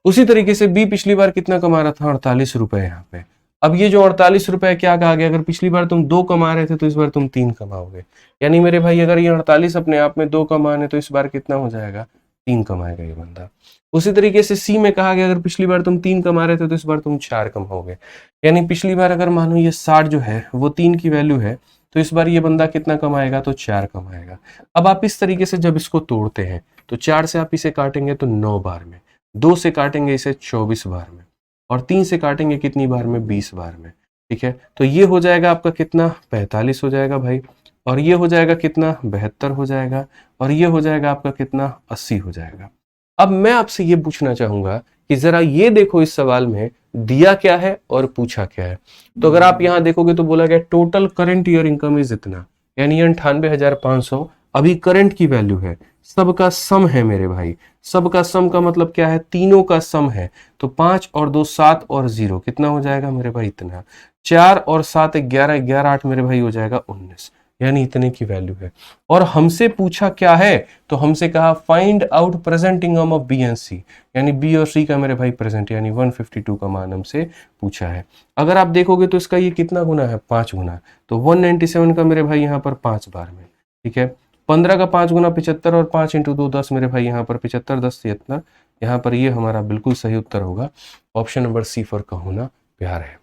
[SPEAKER 1] उसी तरीके से बी पिछली बार कितना कमा रहा था? 48 रुपए यहाँ पे। अब ये जो 48 रुपए क्या कहा गया? अगर पिछली बार तुम 2 कमा रहे थे तो इस बार तुम 3 कमाओगे। यानी मेरे भाई अगर ये 48 अपने आप में 2 कमाने तो इस बार कितना हो जाएगा? 3 कमाएगा ये बंदा। उसी तरीके से सी में कहा गया अगर पिछली बार तुम 3 कमा रहे थे तो इस बार तुम 4 कमाओगे। यानी पिछली बार अगर मानो ये 60 जो है वो 3 की वैल्यू है तो इस बार ये बंदा कितना कमाएगा? तो 4 कमाएगा। अब आप इस तरीके से जब इसको तोड़ते हैं तो 4 से आप इसे काटेंगे तो 9 बार में, 2 से काटेंगे इसे 24 बार में, और 3 से काटेंगे कितनी बार में? 20 बार में। ठीक है, तो ये हो जाएगा आपका कितना? 45 हो जाएगा भाई, और ये हो जाएगा कितना? 72 हो जाएगा, और ये हो जाएगा आपका कितना? 80 हो जाएगा। अब मैं आपसे ये पूछना चाहूंगा कि जरा ये देखो इस सवाल में दिया क्या है और पूछा क्या है। तो अगर आप यहां देखोगे तो बोला गया total current year income is इतना, यानी 98,500 अभी करंट की वैल्यू है। सबका सम है मेरे भाई, सबका सम का मतलब क्या है? तीनों का सम है। तो 5 और 2 7 और 0 कितना हो जाएगा मेरे भाई? इतना। 4 और 7 11, 11 8 मेरे भाई हो जाएगा 19। यानी इतने की वैल्यू है। और हमसे पूछा क्या है, तो हमसे कहा find out present income of B and C, यानी बी और सी का मेरे भाई प्रेजेंट, यानी 152 का मान हमसे पूछा है। अगर आप देखोगे तो इसका ये कितना गुना है, 5 गुना, तो 197 का मेरे भाई यहाँ पर 5 बार में, ठीक है। 15 का 5 गुना 75 और 5 इंटू 2 10 मेरे भाई यहाँ पर 75 10 73, यहाँ पर ये हमारा बिल्कुल सही उत्तर होगा। ऑप्शन नंबर सी फॉर कहोना प्यार है।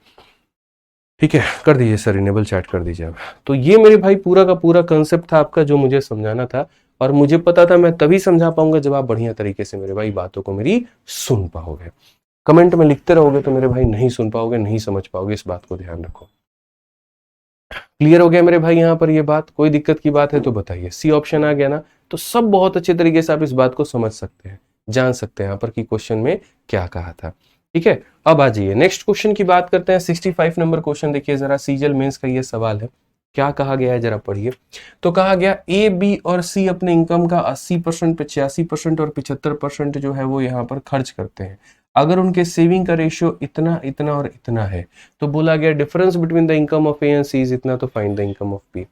[SPEAKER 1] ठीक है, कर दीजिए सर, इनेबल चैट कर दीजिए अब। तो ये मेरे भाई पूरा का पूरा कंसेप्ट था आपका जो मुझे समझाना था, और मुझे पता था मैं तभी समझा पाऊंगा जब आप बढ़िया तरीके से मेरे भाई बातों को मेरी सुन पाओगे। कमेंट में लिखते रहोगे तो मेरे भाई नहीं सुन पाओगे, नहीं समझ पाओगे, इस बात को ध्यान रखो। क्लियर हो गया मेरे भाई यहाँ पर ये बात? कोई दिक्कत की बात है तो बताइए। सी ऑप्शन आ गया ना, तो सब बहुत अच्छे तरीके से आप इस बात को समझ सकते हैं, जान सकते हैं यहाँ पर कि क्वेश्चन में क्या कहा था। ठीक है, अब आ जाइए नेक्स्ट क्वेश्चन की बात करते हैं। 65 नंबर क्वेश्चन देखिए जरा, सीजीएल मेंस का ये सवाल है। क्या कहा गया है जरा पढ़िए। तो कहा गया ए, बी और सी अपने इनकम का 80%, 85% और 75% जो है वो यहाँ पर खर्च करते हैं। अगर उनके सेविंग का रेशियो इतना, इतना और इतना है, तो बोला गया difference between the income of A and C is इतना, तो find the income of B.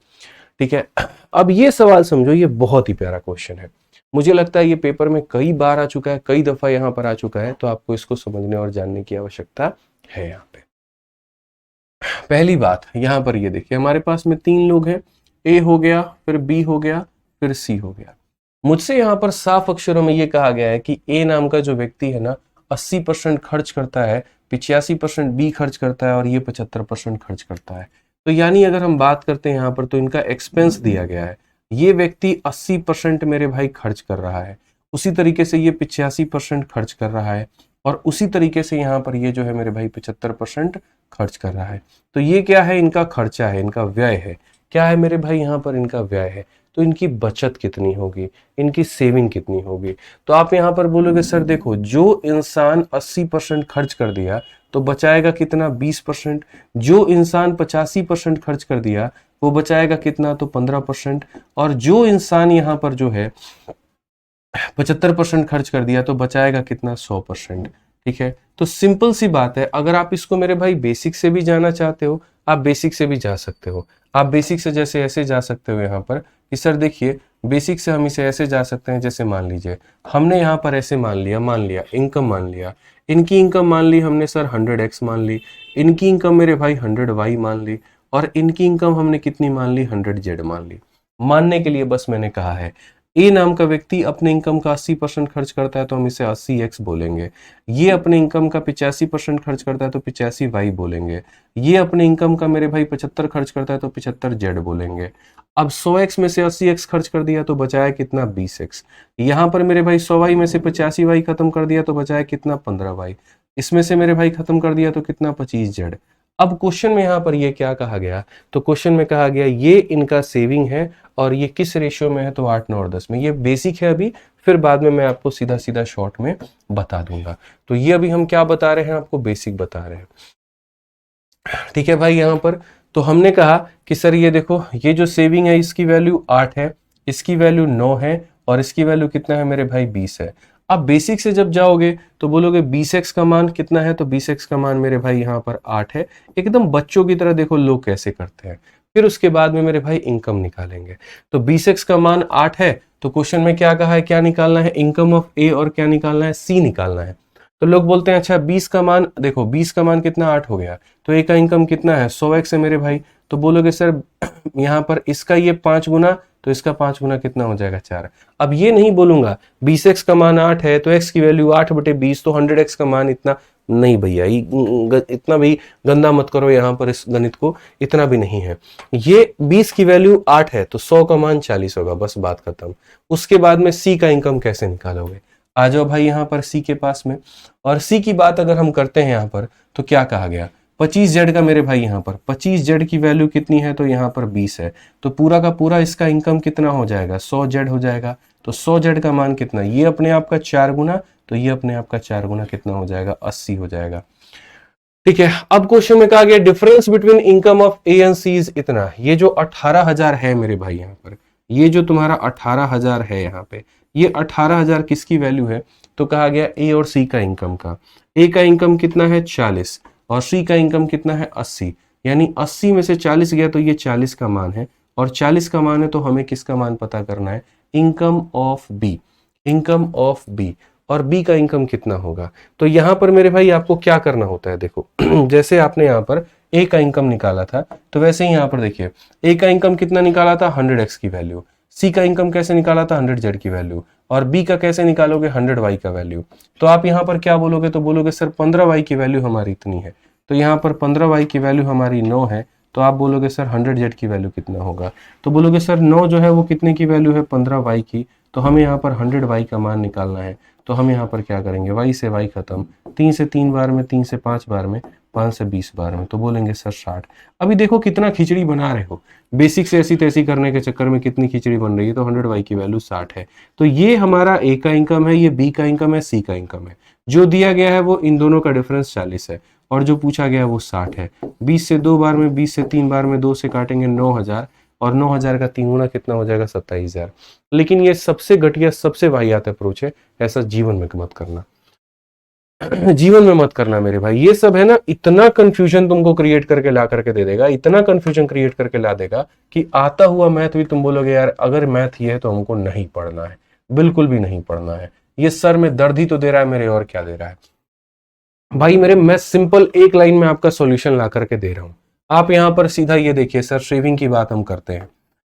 [SPEAKER 1] ठीक है, अब ये सवाल समझो, ये बहुत ही प्यारा क्वेश्चन है। मुझे लगता है ये पेपर में कई बार आ चुका है, कई दफा यहाँ पर आ चुका है, तो आपको इसको समझने और जानने की आवश्यकता है। यहाँ पे पहली बात यहाँ पर ये देखिए, हमारे पास में 3 लोग हैं, ए हो गया, फिर बी हो गया, फिर सी हो गया। मुझसे यहाँ पर साफ अक्षरों में ये कहा गया है कि ए नाम का जो व्यक्ति है ना, 80% खर्च करता है, 85% बी खर्च करता है और ये 75% खर्च करता है। तो यानी अगर हम बात करते हैं यहाँ पर, तो इनका एक्सपेंस दिया गया है। ये व्यक्ति 80% मेरे भाई खर्च कर रहा है, उसी तरीके से ये 85% खर्च कर रहा है, और उसी तरीके से यहाँ पर ये जो है मेरे भाई 75% खर्च कर रहा है। तो ये क्या है, इनका खर्चा है, इनका व्यय है। क्या है मेरे भाई यहाँ पर, इनका व्यय है। तो इनकी बचत कितनी होगी, इनकी सेविंग कितनी होगी। तो आप यहाँ पर बोलोगे सर देखो, जो इंसान 80% खर्च कर दिया तो बचाएगा कितना, 20%। जो इंसान 85% खर्च कर दिया वो बचाएगा कितना, तो 15%। और जो इंसान यहाँ पर जो है 75% खर्च कर दिया तो बचाएगा कितना, 100%। ठीक है, तो सिंपल सी बात है। अगर आप इसको मेरे भाई बेसिक से भी जाना चाहते हो, आप बेसिक से भी जा सकते हो। आप बेसिक से जैसे ऐसे जा सकते हो यहाँ पर कि सर देखिए, बेसिक से हम इसे ऐसे जा सकते हैं, जैसे मान लीजिए हमने यहाँ पर ऐसे मान लिया इनकम मान लिया, इनकी इनकम मान ली हमने सर 100x मान ली, इनकी इनकम मेरे भाई 100y मान ली, और इनकी इनकम हमने कितनी मान ली, 100z मान ली। मानने के लिए बस मैंने कहा है, ए नाम का व्यक्ति अपने इनकम का 80% खर्च करता है तो हम इसे 80x बोलेंगे। ये अपने इनकम का 85% खर्च करता है तो 85y बोलेंगे। ये अपने इनकम का मेरे भाई 75 खर्च करता है तो 75z बोलेंगे। अब 100x में से 80x खर्च कर दिया तो बचाया कितना, 20x। यहाँ पर मेरे भाई 100y में से 85y खत्म कर दिया तो बचाया कितना, 15y। इसमें से मेरे भाई खत्म कर दिया तो कितना, 25z। अब क्वेश्चन में यहाँ पर ये क्या कहा गया, तो क्वेश्चन में कहा गया ये इनका सेविंग है और ये किस रेशियो में है, तो 8, 9 और 10 में। ये बेसिक है अभी, फिर बाद में मैं आपको सीधा सीधा शॉर्ट में बता दूंगा। तो ये अभी हम क्या बता रहे हैं, आपको बेसिक बता रहे हैं। ठीक है भाई, यहाँ पर तो हमने कहा कि सर ये देखो, ये जो सेविंग है इसकी वैल्यू 8 है, इसकी वैल्यू 9 है, और इसकी वैल्यू कितना है मेरे भाई, 20 है। अब बेसिक से जब जाओगे तो बोलोगे 20x का मान कितना है, तो 20x का मान मेरे भाई यहाँ पर 8 है। एकदम बच्चों की तरह देखो लोग कैसे करते हैं। फिर उसके बाद में मेरे भाई इनकम निकालेंगे। तो 20x का मान 8 है, तो क्वेश्चन में क्या कहा है, क्या निकालना है, इनकम ऑफ ए, और क्या निकालना है, सी निकालना है। तो लोग बोलते हैं अच्छा 20 का मान देखो, 20 का मान कितना, 8 हो गया, तो ए का इनकम कितना है, 100x है मेरे भाई। तो बोलोगे सर यहाँ पर इसका ये 5 गुना, तो इसका 5 गुना कितना हो जाएगा, 4। अब ये नहीं बोलूंगा 20x का मान 8 है तो x की वैल्यू 8/20, तो 100x का मान इतना। नहीं भैया, इतना भी गंदा मत करो यहाँ पर, इस गणित को इतना भी नहीं है। ये 20 की वैल्यू 8 है तो 100 का मान 40 होगा, बस बात खत्म। उसके बाद में सी का इनकम कैसे निकालोगे, आ जाओ भाई यहाँ पर सी के पास में। और सी की बात अगर हम करते हैं यहाँ पर, तो क्या कहा गया, 25z का मेरे भाई यहाँ पर 25z की वैल्यू कितनी है, तो यहाँ पर 20 है। तो पूरा का पूरा इसका इनकम कितना हो जाएगा, 100z हो जाएगा। तो 100z का मान कितना, ये अपने आप का 4 गुना, तो ये अपने आप का 4 गुना कितना हो जाएगा, 80 हो जाएगा। ठीक है, अब क्वेश्चन में कहा गया difference between income of A and C is इतना। ये जो 18,000 है मेरे भाई यहाँ पर, ये जो तुम्हारा 18,000 है यहाँ पे, ये 18,000 किसकी वैल्यू है, तो कहा गया ए और सी का इनकम का। ए का इनकम कितना है, 40, और सी का इनकम कितना है, 80। यानी 80 में से 40 गया तो ये 40 का मान है, और 40 का मान है तो हमें किसका मान पता करना है, income of B, income of B. और बी का इनकम कितना होगा, तो यहां पर मेरे भाई आपको क्या करना होता है, देखो जैसे आपने यहां पर ए का इनकम निकाला था तो वैसे ही यहां पर देखिए ए का इनकम कितना निकाला था 100x की वैल्यू, सी का इनकम कैसे निकाला था 100z की वैल्यू, और बी का कैसे निकालोगे 100y का वैल्यू। तो आप यहां पर क्या बोलोगे, तो बोलोगे सर 15y की वैल्यू हमारी इतनी है, तो यहां पर 15y की वैल्यू हमारी 9 है, तो आप बोलोगे सर 100z की वैल्यू कितना होगा, तो बोलोगे सर 9 जो है वो कितने की वैल्यू है 15y की, तो हमें यहाँ पर 100y का मान निकालना है। तो हम यहाँ पर क्या करेंगे, y से y खत्म, 3 से 3 बार में, 3 से 5 बार में, 5 से 20 बार में, तो बोलेंगे सर 60। अभी देखो कितना खिचड़ी बना रहे हो, बेसिक से ऐसी तैसी करने के चक्कर में कितनी खिचड़ी बन रही है, तो 100y की वैल्यू 60 है। तो ये हमारा ए का इनकम है, ये बी का इनकम है, सी का इनकम है। जो दिया गया है वो इन दोनों का डिफरेंस 40 है और जो पूछा गया है वो 60 है। 20 से 2 बार में, 20 से 3 बार में 2 से काटेंगे 9000, और 9000 का 3 गुना कितना हो जाएगा 27000। लेकिन ये सबसे घटिया सबसे वाहियात अप्रोच है, ऐसा जीवन में मत करना जीवन में मत करना मेरे भाई। ये सब है ना, इतना कंफ्यूजन तुमको क्रिएट करके ला करके दे देगा, इतना कंफ्यूजन क्रिएट करके ला देगा कि आता हुआ मैथ भी तुम बोलोगे यार अगर मैथ ये है तो हमको नहीं पढ़ना है, बिल्कुल भी नहीं पढ़ना है। ये सर में दर्द ही तो दे रहा है मेरे, और क्या दे रहा है भाई मेरे। मैं सिंपल एक लाइन में आपका सॉल्यूशन ला करके दे रहा हूं। आप यहां पर सीधा ये देखिए सर, शेविंग की बात हम करते हैं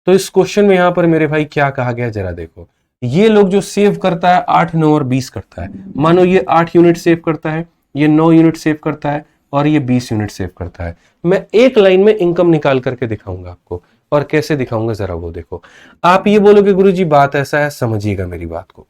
[SPEAKER 1] तो इस क्वेश्चन में यहां पर मेरे भाई क्या कहा गया जरा देखो। ये लोग जो सेव करता है 8, 9 और 20 करता है, मानो ये 8 यूनिट सेव करता है, ये 9 यूनिट सेव करता है और ये 20 यूनिट सेव करता है। मैं एक लाइन में इनकम निकाल करके दिखाऊंगा आपको, और कैसे दिखाऊंगा जरा वो देखो। आप ये बोलोगे गुरुजी बात ऐसा है, समझिएगा मेरी बात को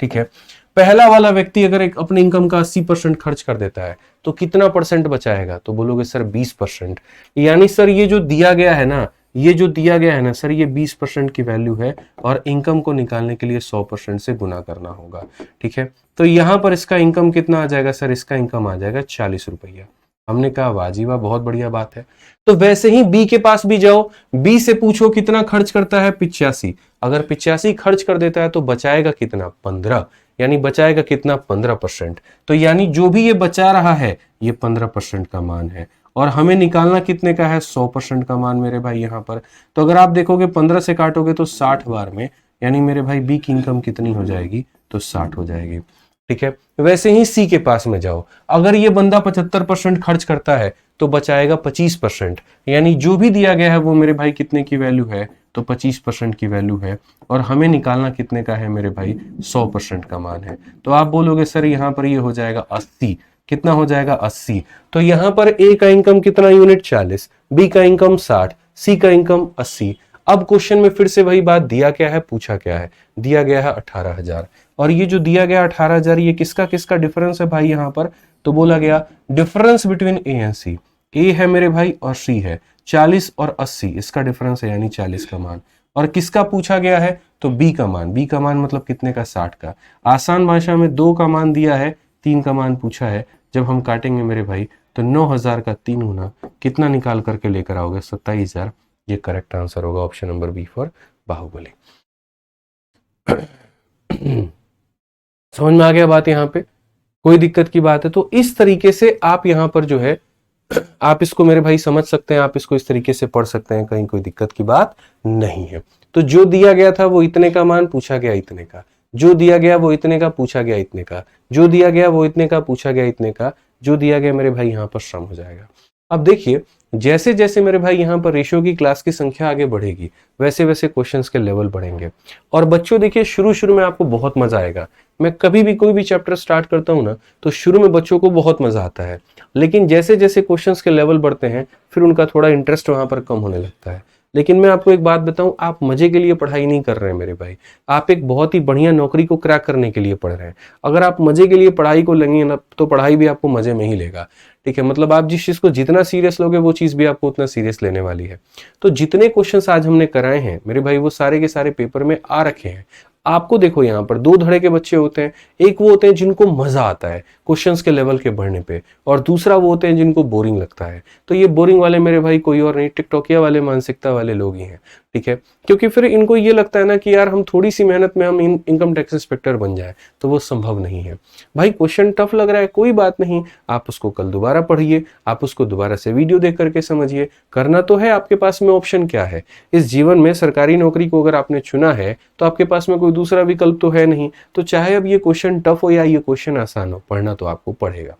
[SPEAKER 1] ठीक है। पहला वाला व्यक्ति अगर एक अपने इनकम का 80% खर्च कर देता है तो कितना परसेंट बचाएगा, तो बोलोगे सर 20%। यानी सर ये जो दिया गया है ना, ये जो दिया गया है ना सर, ये 20% की वैल्यू है और इनकम को निकालने के लिए 100% से गुना करना होगा, ठीक है। तो यहां पर इसका इनकम कितना आ जाएगा सर, इसका इनकम आ जाएगा 40 रुपया। हमने कहा वाजिबा, बहुत बढ़िया बात है। तो वैसे ही बी के पास भी जाओ, बी से पूछो कितना खर्च करता है 85। अगर 85 खर्च कर देता है तो बचाएगा कितना 15, यानी बचाएगा कितना 15%। तो यानी जो भी ये बचा रहा है ये 15% का मान है, और हमें निकालना कितने का है 100% का मान मेरे भाई यहाँ पर। तो अगर आप देखोगे 15 से काटोगे तो 60 बार में, यानी मेरे भाई बी की इनकम कितनी हो जाएगी, तो 60 हो जाएगी, ठीक है। वैसे ही सी के पास में जाओ, अगर ये बंदा 75% खर्च करता है तो बचाएगा 25%, यानी जो भी दिया गया है वो मेरे भाई कितने की वैल्यू है, तो 25% की वैल्यू है, और हमें निकालना कितने का है मेरे भाई 100% का मान है। तो आप बोलोगे सर यहाँ पर ये हो जाएगा 80, कितना हो जाएगा 80। तो यहां पर ए का इनकम कितना यूनिट 40, बी का इनकम 60, सी का इनकम 80। अब क्वेश्चन में फिर से वही बात, दिया क्या है, पूछा क्या है, दिया गया है 18,000, और ये जो दिया गया 18,000 ये किसका किसका डिफरेंस है भाई यहाँ पर, तो बोला गया डिफरेंस बिटवीन ए एंड सी। ए है मेरे भाई और सी है, 40 और 80 इसका डिफरेंस है, यानी 40 का मान। और किसका पूछा गया है, तो बी का मान, बी का मान मतलब कितने का 60 का। आसान भाषा में 2 का मान दिया है, 3 का मान पूछा है। जब हम काटेंगे मेरे भाई तो 9000 का 3 गुना कितना निकाल करके लेकर आओगे 27000। ये करेक्ट आंसर होगा, option number B for Baahubali. समझ में आ गया बात, यहाँ पे कोई दिक्कत की बात है तो इस तरीके से आप यहाँ पर जो है आप इसको मेरे भाई समझ सकते हैं, आप इसको इस तरीके से पढ़ सकते हैं, कहीं कोई दिक्कत की बात नहीं है। तो जो दिया गया था वो इतने का मान, पूछा गया इतने का, जो दिया गया वो इतने का, पूछा गया इतने का, जो दिया गया वो इतने का, पूछा गया इतने का, जो दिया गया मेरे भाई यहाँ पर श्रम हो जाएगा। अब देखिए जैसे जैसे मेरे भाई यहाँ पर रेशियो की क्लास की संख्या आगे बढ़ेगी वैसे वैसे क्वेश्चंस के लेवल बढ़ेंगे। और बच्चों देखिए शुरू शुरू में आपको बहुत मजा आएगा। मैं कभी भी कोई भी चैप्टर स्टार्ट करता हूँ ना तो शुरू में बच्चों को बहुत मजा आता है, लेकिन जैसे जैसे क्वेश्चंस के लेवल बढ़ते हैं फिर उनका थोड़ा इंटरेस्ट वहां पर कम होने लगता है। लेकिन मैं आपको एक बात बताऊं, आप मजे के लिए पढ़ाई नहीं कर रहे हैं मेरे भाई, आप एक बहुत ही बढ़िया नौकरी को क्रैक करने के लिए पढ़ रहे हैं। अगर आप मजे के लिए पढ़ाई को लेंगे ना तो पढ़ाई भी आपको मजे में ही लेगा, ठीक है। मतलब आप जिस चीज को जितना सीरियस लोगे वो चीज भी आपको उतना सीरियस लेने वाली है। तो जितने क्वेश्चंस आज हमने कराए हैं मेरे भाई वो सारे के सारे पेपर में आ रखे हैं। आपको देखो यहाँ पर 2 धड़े के बच्चे होते हैं, एक वो होते हैं जिनको मजा आता है क्वेश्चंस के लेवल के बढ़ने पे, और दूसरा वो होते हैं जिनको बोरिंग लगता है। तो ये बोरिंग वाले मेरे भाई कोई और नहीं, टिकटॉकिया वाले मानसिकता वाले लोग ही हैं। ठीक है, क्योंकि फिर इनको ये लगता है ना कि यार हम थोड़ी सी मेहनत में हम इनकम टैक्स इंस्पेक्टर बन जाए, तो वो संभव नहीं है भाई। क्वेश्चन टफ लग रहा है, कोई बात नहीं, आप उसको कल दोबारा पढ़िए, आप उसको दोबारा से वीडियो देख करके समझिए। करना तो है, आपके पास में ऑप्शन क्या है इस जीवन में? सरकारी नौकरी को अगर आपने चुना है तो आपके पास में कोई दूसरा विकल्प तो है नहीं। तो चाहे अब ये क्वेश्चन टफ हो या ये क्वेश्चन आसान हो, पढ़ना तो आपको पड़ेगा।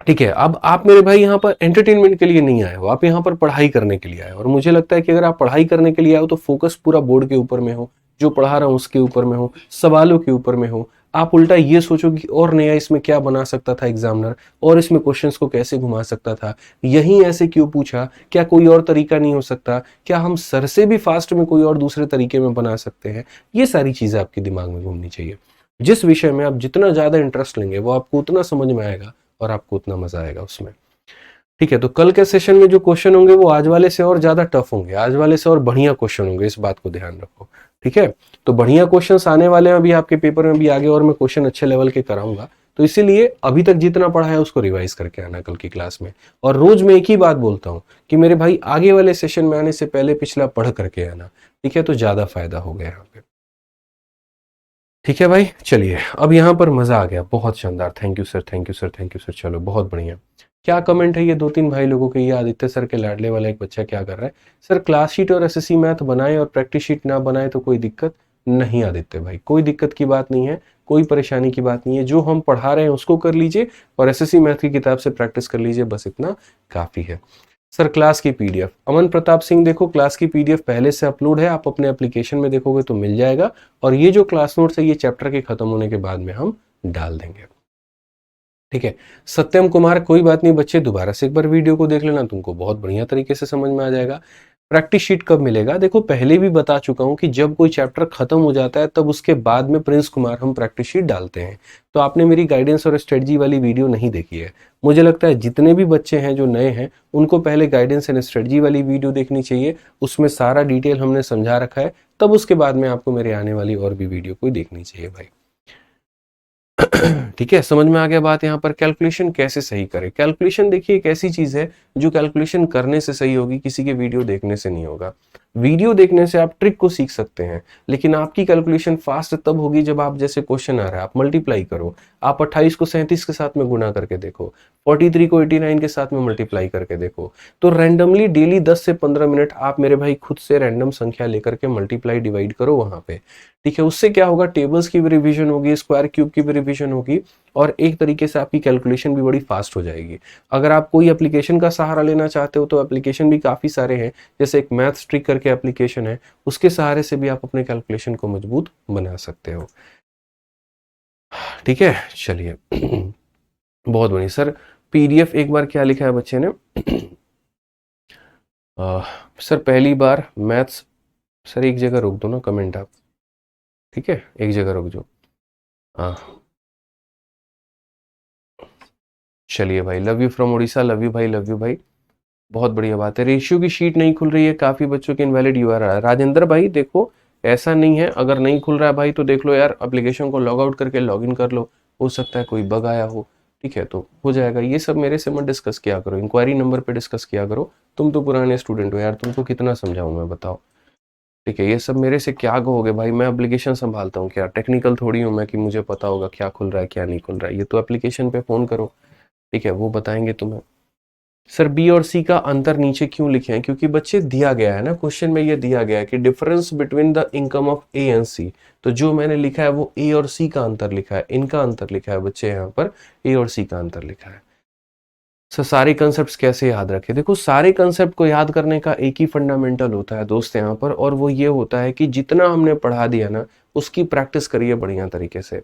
[SPEAKER 1] ठीक है, अब आप मेरे भाई यहाँ पर एंटरटेनमेंट के लिए नहीं आए हो, आप यहाँ पर पढ़ाई करने के लिए आए हो। और मुझे लगता है कि अगर आप पढ़ाई करने के लिए आए हो तो फोकस पूरा बोर्ड के ऊपर में हो, जो पढ़ा रहा हूं उसके ऊपर में हो, सवालों के ऊपर में हो। आप उल्टा ये सोचो कि और नया इसमें क्या बना सकता था एग्जामिनर, और इसमें क्वेश्चंस को कैसे घुमा सकता था, यही ऐसे क्यों पूछा, क्या कोई और तरीका नहीं हो सकता, क्या हम सर से भी फास्ट में कोई और दूसरे तरीके में बना सकते हैं। ये सारी चीजें आपके दिमाग में घूमनी चाहिए। जिस विषय में आप जितना ज्यादा इंटरेस्ट लेंगे वो आपको उतना समझ में आएगा और आपको उतना मजा आएगा उसमें। ठीक है, तो कल के सेशन में जो क्वेश्चन होंगे वो आज वाले से और ज्यादा टफ होंगे, आज वाले से और बढ़िया क्वेश्चन होंगे, इस बात को ध्यान रखो। ठीक है, तो बढ़िया क्वेश्चंस आने वाले हैं अभी आपके पेपर में भी आगे, और मैं क्वेश्चन अच्छे लेवल के कराऊंगा। तो इसीलिए अभी तक जितना पढ़ा है उसको रिवाइज करके आना कल की क्लास में। और रोज मैं एक ही बात बोलता हूं कि मेरे भाई आगे वाले सेशन में आने से पहले पिछला पढ़ करके आना। ठीक है, तो ज्यादा फायदा हो गया यहाँ पे। ठीक है भाई, चलिए अब यहाँ पर मजा आ गया, बहुत शानदार। Thank you sir, thank you sir, thank you sir. चलो बहुत बढ़िया। क्या कमेंट है ये 2-3 भाई लोगों के? ये आदित्य सर के लाडले वाला एक बच्चा क्या कर रहा है, सर क्लास शीट और एसएससी मैथ बनाए और प्रैक्टिस शीट ना बनाए तो कोई दिक्कत नहीं? आदित्य भाई कोई दिक्कत की बात नहीं है, कोई परेशानी की बात नहीं है। जो हम पढ़ा रहे हैं उसको कर लीजिए और एसएससी मैथ की किताब से प्रैक्टिस कर लीजिए, बस इतना काफी है। सर क्लास की पीडीएफ, अमन प्रताप सिंह देखो क्लास की पीडीएफ पहले से अपलोड है, आप अपने एप्लीकेशन में देखोगे तो मिल जाएगा। और ये जो क्लास नोट्स है ये चैप्टर के खत्म होने के बाद में हम डाल देंगे। ठीक है, सत्यम कुमार कोई बात नहीं बच्चे, दोबारा से एक बार वीडियो को देख लेना, तुमको बहुत बढ़िया तरीके से समझ में आ जाएगा। प्रैक्टिस शीट कब मिलेगा? देखो पहले भी बता चुका हूं कि जब कोई चैप्टर खत्म हो जाता है तब उसके बाद में प्रिंस कुमार हम प्रैक्टिस शीट डालते हैं। तो आपने मेरी गाइडेंस और स्ट्रेटजी वाली वीडियो नहीं देखी है। मुझे लगता है जितने भी बच्चे हैं जो नए हैं उनको पहले गाइडेंस एंड स्ट्रेटजी वाली वीडियो देखनी चाहिए, उसमें सारा डिटेल हमने समझा रखा है। तब उसके बाद में आपको मेरे आने वाली और भी वीडियो कोई देखनी चाहिए भाई। ठीक है, समझ में आ गया बात। यहाँ पर कैलकुलेशन कैसे सही करें? कैलकुलेशन देखिए एक ऐसी चीज है जो कैलकुलेशन करने से सही होगी, किसी के वीडियो देखने से नहीं होगा। वीडियो देखने से आप ट्रिक को सीख सकते हैं, लेकिन आपकी कैलकुलेशन फास्ट तब होगी जब आप, जैसे क्वेश्चन आ रहा है, आप मल्टीप्लाई करो, आप 28 को 37 के साथ में गुणा करके देखो, 43 को 89 के साथ में मल्टीप्लाई करके देखो। तो रैंडमली डेली 10 से 15 मिनट आप मेरे भाई खुद से रैंडम संख्या लेकर के मल्टीप्लाई डिवाइड करो वहां पे। ठीक है, उससे क्या होगा, टेबल्स की भी रिवीजन होगी, स्क्वायर क्यूब की भी रिवीजन होगी, और एक तरीके से आपकी कैलकुलेशन भी बड़ी फास्ट हो जाएगी। अगर आप कोई एप्लीकेशन का सहारा लेना चाहते हो तो एप्लीकेशन भी काफी सारे हैं, जैसे एक मैथ ट्रिक करके एप्लीकेशन है, उसके सहारे से भी आप अपने कैलकुलेशन को मजबूत बना सकते हो। ठीक है, चलिए बहुत बढ़िया सर। पीडीएफ एक बार क्या लिखा है बच्चे ने? सर पहली बार मैथ्स, सर एक जगह रोक दो ना कमेंट आप। ठीक है, एक जगह रुक जाओ। हाँ चलिए भाई, love you from Orissa, love you भाई, लव यू भाई। बहुत बढ़िया बात है। रेशियो की शीट नहीं खुल रही है, काफी बच्चों के इनवैलिड यूआरएल। राजेंद्र भाई देखो ऐसा नहीं है, अगर नहीं खुल रहा है भाई तो देख लो यार, एप्लीकेशन को लॉग आउट करके लॉग इन कर लो, हो सकता है कोई बग आया हो। ठीक है, तो हो जाएगा। ये सब मेरे से मत डिस्कस किया करो, इंक्वायरी नंबर पे डिस्कस किया करो। तुम तो पुराने स्टूडेंट हो यार, तुमको कितना समझाऊं मैं, बताओ। ठीक है, ये सब मेरे से क्या कहोगे भाई, मैं एप्लीकेशन संभालता हूँ क्या, टेक्निकल थोड़ी हूँ मैं कि मुझे पता होगा क्या खुल रहा है क्या नहीं खुल रहा है। ये तो एप्लीकेशन पे फोन करो, ठीक है, वो बताएंगे तुम्हें। सर बी और सी का अंतर नीचे क्यों लिखे हैं? क्योंकि बच्चे दिया गया है ना, क्वेश्चन में ये दिया गया है कि difference between the income of A and C. तो जो मैंने लिखा है वो ए और सी का अंतर लिखा है, इनका अंतर लिखा है बच्चे, यहाँ पर ए और सी का अंतर लिखा है। सर सारे कंसेप्ट कैसे याद रखें? देखो सारे कंसेप्ट को याद करने का एक ही फंडामेंटल होता है दोस्त यहाँ पर, और वो ये होता है कि जितना हमने पढ़ा दिया ना उसकी प्रैक्टिस करिए बढ़िया तरीके से।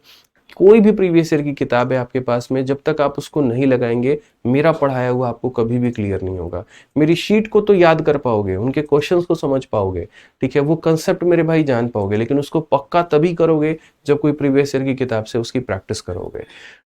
[SPEAKER 1] कोई भी प्रीवियस ईयर की किताब है आपके पास में, जब तक आप उसको नहीं लगाएंगे मेरा पढ़ाया हुआ आपको कभी भी क्लियर नहीं होगा। मेरी शीट को तो याद कर पाओगे, उनके क्वेश्चंस को समझ पाओगे, ठीक है, वो कंसेप्ट मेरे भाई जान पाओगे, लेकिन उसको पक्का तभी करोगे जब कोई प्रीवियस ईयर की किताब से उसकी प्रैक्टिस करोगे।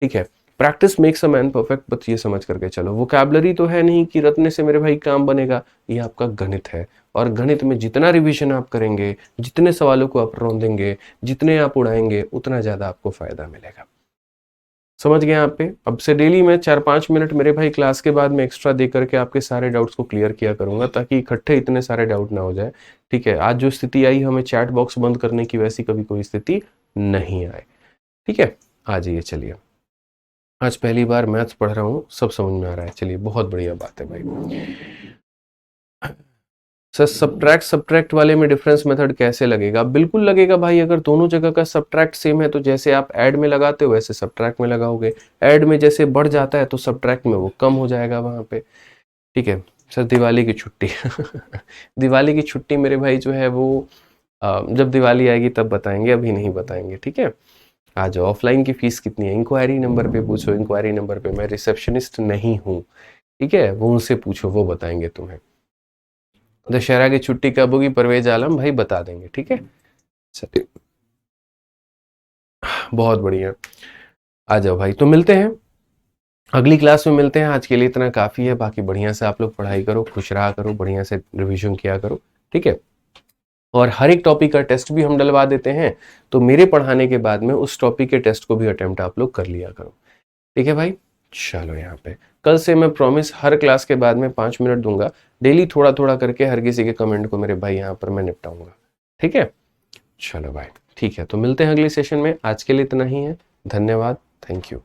[SPEAKER 1] ठीक है, practice makes a man perfect, बस ये समझ करके चलो। वोकैबुलरी तो है नहीं कि रटने से मेरे भाई काम बनेगा, ये आपका गणित है, और गणित में जितना रिवीजन आप करेंगे, जितने सवालों को आप रौंदेंगे, जितने आप उड़ाएंगे, उतना ज्यादा आपको फायदा मिलेगा। समझ गए आप पे? अब से डेली मैं 4-5 मिनट मेरे भाई क्लास के बाद में एक्स्ट्रा दे करके आपके सारे डाउट्स को क्लियर किया करूंगा, ताकि इकट्ठे इतने सारे डाउट ना हो जाए। ठीक है, आज जो स्थिति आई हमें चैट बॉक्स बंद करने की, वैसी कभी कोई स्थिति नहीं आए। ठीक है, आ जाइए। चलिए, आज पहली बार मैथ्स पढ़ रहा हूँ, सब समझ में आ रहा है। चलिए, बहुत बढ़िया बात है भाई। सर सब्ट्रैक्ट वाले में डिफरेंस मेथड कैसे लगेगा? बिल्कुल लगेगा भाई। अगर दोनों जगह का सब्ट्रैक्ट सेम है तो जैसे आप ऐड में लगाते हो वैसे सब्ट्रैक्ट में लगाओगे। ऐड में जैसे बढ़ जाता है तो सब्ट्रैक्ट में वो कम हो जाएगा वहां पे। ठीक है सर, दिवाली की छुट्टी दिवाली की छुट्टी मेरे भाई जो है वो जब दिवाली आएगी तब बताएंगे, अभी नहीं बताएंगे। ठीक है, आ जाओ। ऑफलाइन की फीस कितनी है? इंक्वायरी नंबर पे पूछो, इंक्वायरी नंबर पे। मैं रिसेप्शनिस्ट नहीं हूँ। ठीक है, वो उनसे पूछो, वो बताएंगे तुम्हें। दशहरा की छुट्टी कब होगी? परवेज आलम भाई बता देंगे। ठीक है, चलिए, बहुत बढ़िया। आ जाओ भाई, तो मिलते हैं अगली क्लास में। मिलते हैं, आज के लिए इतना काफी है। बाकी बढ़िया से आप लोग पढ़ाई करो, खुश रहा करो, बढ़िया से रिवीजन किया करो। ठीक है, और हर एक टॉपिक का टेस्ट भी हम डलवा देते हैं, तो मेरे पढ़ाने के बाद में उस टॉपिक के टेस्ट को भी अटेम्प्ट आप लोग कर लिया करो। ठीक है भाई, चलो। यहाँ पे कल से मैं प्रॉमिस हर क्लास के बाद में 5 मिनट दूंगा, डेली थोड़ा थोड़ा करके हर किसी के कमेंट को मेरे भाई यहाँ पर मैं निपटाऊंगा। ठीक है, चलो भाई, ठीक है। तो मिलते हैं अगले सेशन में, आज के लिए इतना ही है। धन्यवाद, थैंक यू।